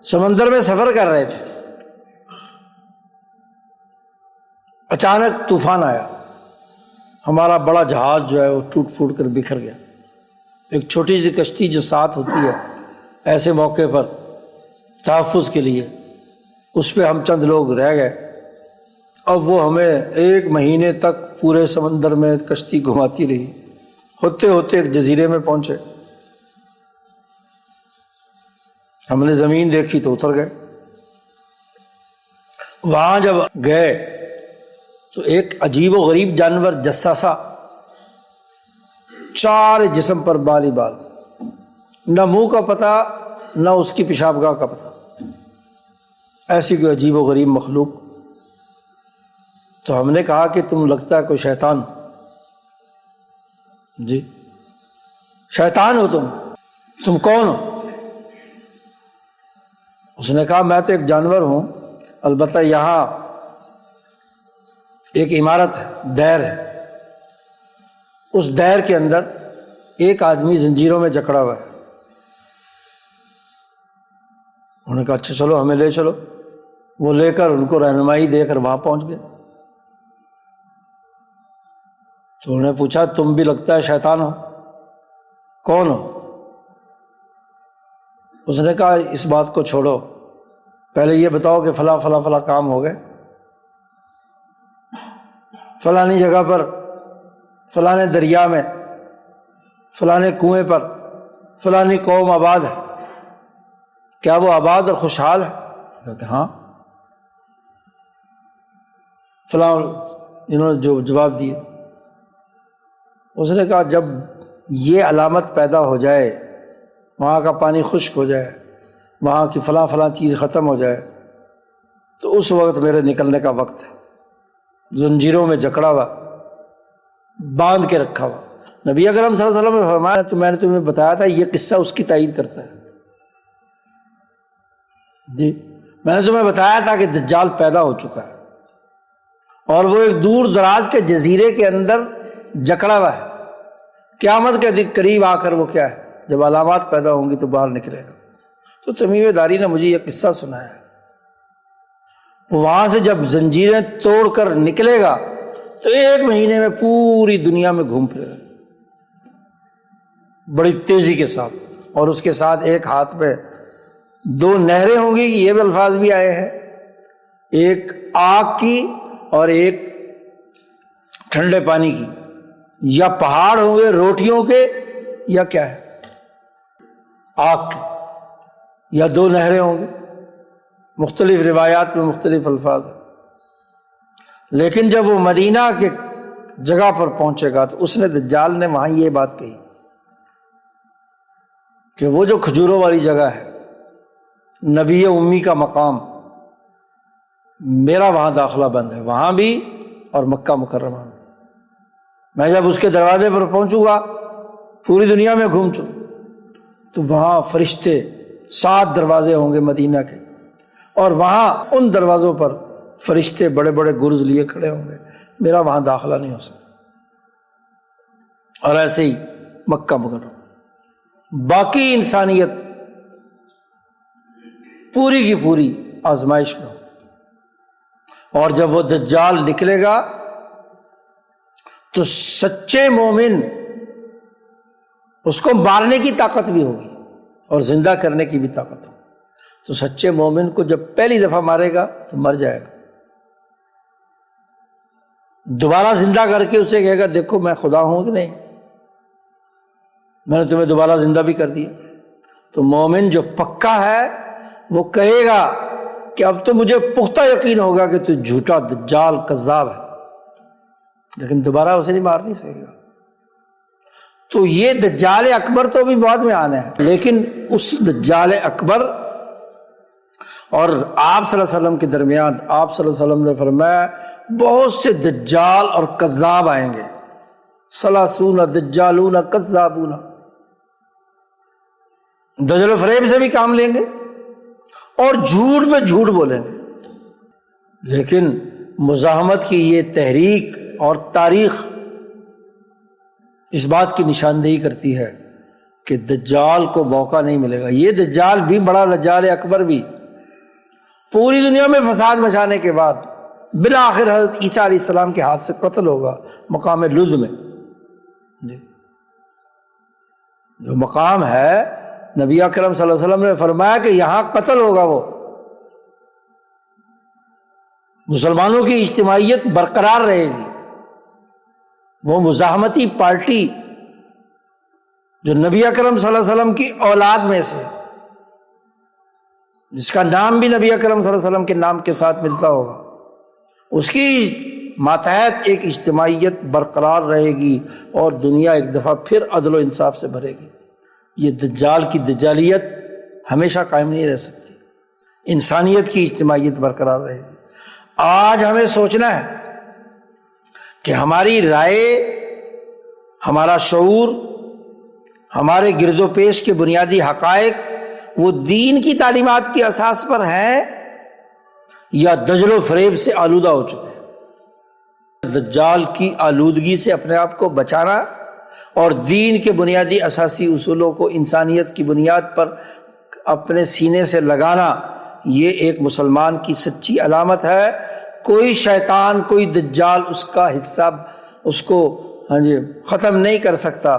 سمندر میں سفر کر رہے تھے، اچانک طوفان آیا، ہمارا بڑا جہاز جو ہے وہ ٹوٹ پھوٹ کر بکھر گیا. ایک چھوٹی سی کشتی جو ساتھ ہوتی ہے ایسے موقع پر تحفظ کے لیے، اس پہ ہم چند لوگ رہ گئے. اب وہ ہمیں 1 مہینے تک پورے سمندر میں کشتی گھماتی رہی. ہوتے ہوتے ایک جزیرے میں پہنچے، ہم نے زمین دیکھی تو اتر گئے. وہاں جب گئے تو ایک عجیب و غریب جانور جساسا، 4 جسم پر بال ہی بال، نہ منہ کا پتہ نہ اس کی پیشاب گاہ کا پتہ، ایسی کوئی عجیب و غریب مخلوق. تو ہم نے کہا کہ تم لگتا ہے کوئی شیطان. جی شیطان ہو تم کون ہو؟ اس نے کہا میں تو ایک جانور ہوں، البتہ یہاں ایک عمارت ہے، دیر ہے، اس دیر کے اندر ایک آدمی زنجیروں میں جکڑا ہوا ہے. انہوں نے کہا اچھا چلو ہمیں لے چلو. وہ لے کر ان کو رہنمائی دے کر وہاں پہنچ گئے. تو انہوں نے پوچھا تم بھی لگتا ہے شیطان ہو، کون ہو؟ اس نے کہا اس بات کو چھوڑو، پہلے یہ بتاؤ کہ فلاں فلاں فلاں کام ہو گئے، فلانی جگہ پر، فلانے دریا میں، فلانے کنویں پر فلانی قوم آباد ہے، کیا وہ آباد اور خوشحال ہے؟ کہ ہاں. فلاں انہوں نے جو جواب دیے. اس نے کہا جب یہ علامت پیدا ہو جائے، وہاں کا پانی خشک ہو جائے، وہاں کی فلاں فلاں چیز ختم ہو جائے، تو اس وقت میرے نکلنے کا وقت ہے. زنجیروں میں جکڑا ہوا، باندھ کے رکھا ہوا. نبی اکرم صلی اللہ علیہ وسلم نے فرمایا تو میں نے تمہیں بتایا تھا یہ قصہ اس کی تائید کرتا ہے. جی میں نے تمہیں بتایا تھا کہ دجال پیدا ہو چکا ہے اور وہ ایک دور دراز کے جزیرے کے اندر جکڑا ہوا ہے. قیامت کے قریب آ کر وہ کیا ہے، جب علامات پیدا ہوں گی تو باہر نکلے گا. تو تمیم داری نے مجھے یہ قصہ سنایا ہے. وہاں سے جب زنجیریں توڑ کر نکلے گا تو 1 مہینے میں پوری دنیا میں گھوم پھرے گا بڑی تیزی کے ساتھ. اور اس کے ساتھ ایک ہاتھ پہ 2 نہریں ہوں گی، یہ بھی الفاظ بھی آئے ہیں، ایک آگ کی اور ایک ٹھنڈے پانی کی. یا پہاڑ ہوں گے روٹیوں کے یا کیا ہے آگ کے، یا 2 نہریں ہوں گی. مختلف روایات میں مختلف الفاظ ہیں. لیکن جب وہ مدینہ کے جگہ پر پہنچے گا تو اس نے دجال نے وہاں یہ بات کہی کہ وہ جو کھجوروں والی جگہ ہے، نبی امی کا مقام، میرا وہاں داخلہ بند ہے، وہاں بھی اور مکہ مکرمہ میں. میں جب اس کے دروازے پر پہنچوں گا، پوری دنیا میں گھوم چوں تو وہاں فرشتے 7 دروازے ہوں گے مدینہ کے، اور وہاں ان دروازوں پر فرشتے بڑے بڑے گرز لیے کھڑے ہوں گے، میرا وہاں داخلہ نہیں ہو سکتا. اور ایسے ہی مکہ مکرمہ، باقی انسانیت پوری کی پوری آزمائش میں ہو. اور جب وہ دجال نکلے گا تو سچے مومن اس کو مارنے کی طاقت بھی ہوگی اور زندہ کرنے کی بھی طاقت ہوگی. تو سچے مومن کو جب پہلی دفعہ مارے گا تو مر جائے گا، دوبارہ زندہ کر کے اسے کہے گا دیکھو میں خدا ہوں کہ نہیں، میں نے تمہیں دوبارہ زندہ بھی کر دیا. تو مومن جو پکا ہے وہ کہے گا کہ اب تو مجھے پختہ یقین ہوگا کہ تو جھوٹا دجال کذاب ہے، لیکن دوبارہ اسے نہیں مار نہیں سکے گا. تو یہ دجال اکبر تو بھی بعد میں آنا ہے، لیکن اس دجال اکبر اور آپ صلی اللہ علیہ وسلم کے درمیان آپ صلی اللہ علیہ وسلم نے فرمایا بہت سے دجال اور کذاب آئیں گے، سلاسون دجالون کذابون، دجل و فریب سے بھی کام لیں گے اور جھوٹ پہ جھوٹ بولیں گے۔ لیکن مزاحمت کی یہ تحریک اور تاریخ اس بات کی نشاندہی کرتی ہے کہ دجال کو موقع نہیں ملے گا۔ یہ دجال بھی بڑا دجال اکبر بھی پوری دنیا میں فساد مچانے کے بعد بالآخر حضرت عیسیٰ علیہ السلام کے ہاتھ سے قتل ہوگا مقام لد میں۔ جی، جو مقام ہے نبی اکرم صلی اللہ علیہ وسلم نے فرمایا کہ یہاں قتل ہوگا، وہ مسلمانوں کی اجتماعیت برقرار رہے گی۔ وہ مزاحمتی پارٹی جو نبی اکرم صلی اللہ علیہ وسلم کی اولاد میں سے، جس کا نام بھی نبی اکرم صلی اللہ علیہ وسلم کے نام کے ساتھ ملتا ہوگا، اس کی ماتحت ایک اجتماعیت برقرار رہے گی اور دنیا ایک دفعہ پھر عدل و انصاف سے بھرے گی۔ یہ دجال کی دجالیت ہمیشہ قائم نہیں رہ سکتی، انسانیت کی اجتماعیت برقرار رہے گی۔ آج ہمیں سوچنا ہے کہ ہماری رائے، ہمارا شعور، ہمارے گرد و پیش کے بنیادی حقائق وہ دین کی تعلیمات کی اساس پر ہیں یا دجل و فریب سے آلودہ ہو چکے ہیں۔ دجال کی آلودگی سے اپنے آپ کو بچانا اور دین کے بنیادی اساسی اصولوں کو انسانیت کی بنیاد پر اپنے سینے سے لگانا، یہ ایک مسلمان کی سچی علامت ہے۔ کوئی شیطان، کوئی دجال اس کا حصہ، اس کو ختم نہیں کر سکتا۔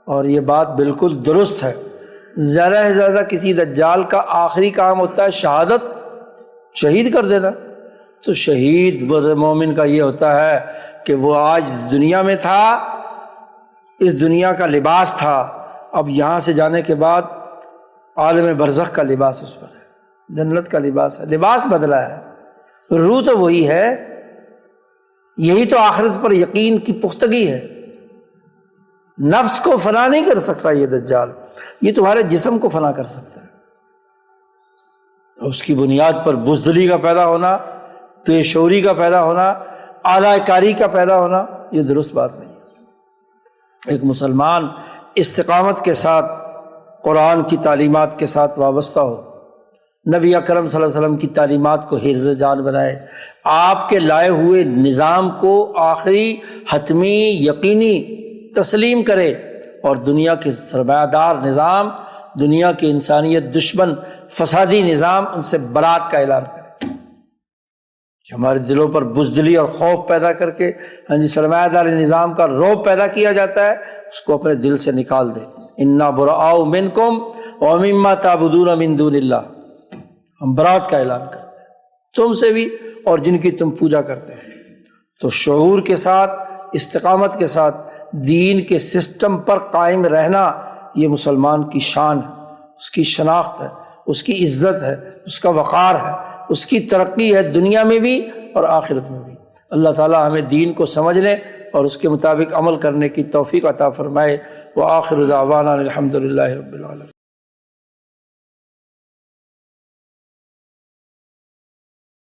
اور یہ بات بالکل درست ہے۔ زیادہ سے زیادہ کسی دجال کا آخری کام ہوتا ہے شہادت، شہید کر دینا۔ تو شہید مومن کا یہ ہوتا ہے کہ وہ آج دنیا میں تھا، اس دنیا کا لباس تھا، اب یہاں سے جانے کے بعد عالم برزخ کا لباس اس پر ہے، جنت کا لباس ہے، لباس بدلا ہے، روح تو وہی ہے۔ یہی تو آخرت پر یقین کی پختگی ہے۔ نفس کو فنا نہیں کر سکتا یہ دجال، یہ تمہارے جسم کو فنا کر سکتا ہے۔ اس کی بنیاد پر بزدلی کا پیدا ہونا، پیشوری کا پیدا ہونا، اعلی کاری کا پیدا ہونا، یہ درست بات نہیں ہے۔ ایک مسلمان استقامت کے ساتھ قرآن کی تعلیمات کے ساتھ وابستہ ہو، نبی اکرم صلی اللہ علیہ وسلم کی تعلیمات کو حرز جان بنائے، آپ کے لائے ہوئے نظام کو آخری حتمی یقینی تسلیم کرے، اور دنیا کے سرمایہ دار نظام، دنیا کے انسانیت دشمن فسادی نظام، ان سے برات کا اعلان کرے۔ کہ ہمارے دلوں پر بزدلی اور خوف پیدا کر کے سرمایہ دار نظام کا رعب پیدا کیا جاتا ہے، اس کو اپنے دل سے نکال دے۔ انا براء منکم ومما تعبدون من دون اللہ، ہم برات کا اعلان کرتے ہیں تم سے بھی اور جن کی تم پوجا کرتے ہیں۔ تو شعور کے ساتھ، استقامت کے ساتھ دین کے سسٹم پر قائم رہنا، یہ مسلمان کی شان ہے، اس کی شناخت ہے، اس کی عزت ہے، اس کا وقار ہے، اس کی ترقی ہے دنیا میں بھی اور آخرت میں بھی۔ اللہ تعالیٰ ہمیں دین کو سمجھنے اور اس کے مطابق عمل کرنے کی توفیق عطا فرمائے۔ وآخر دعوانا الحمد للہ رب العالمین۔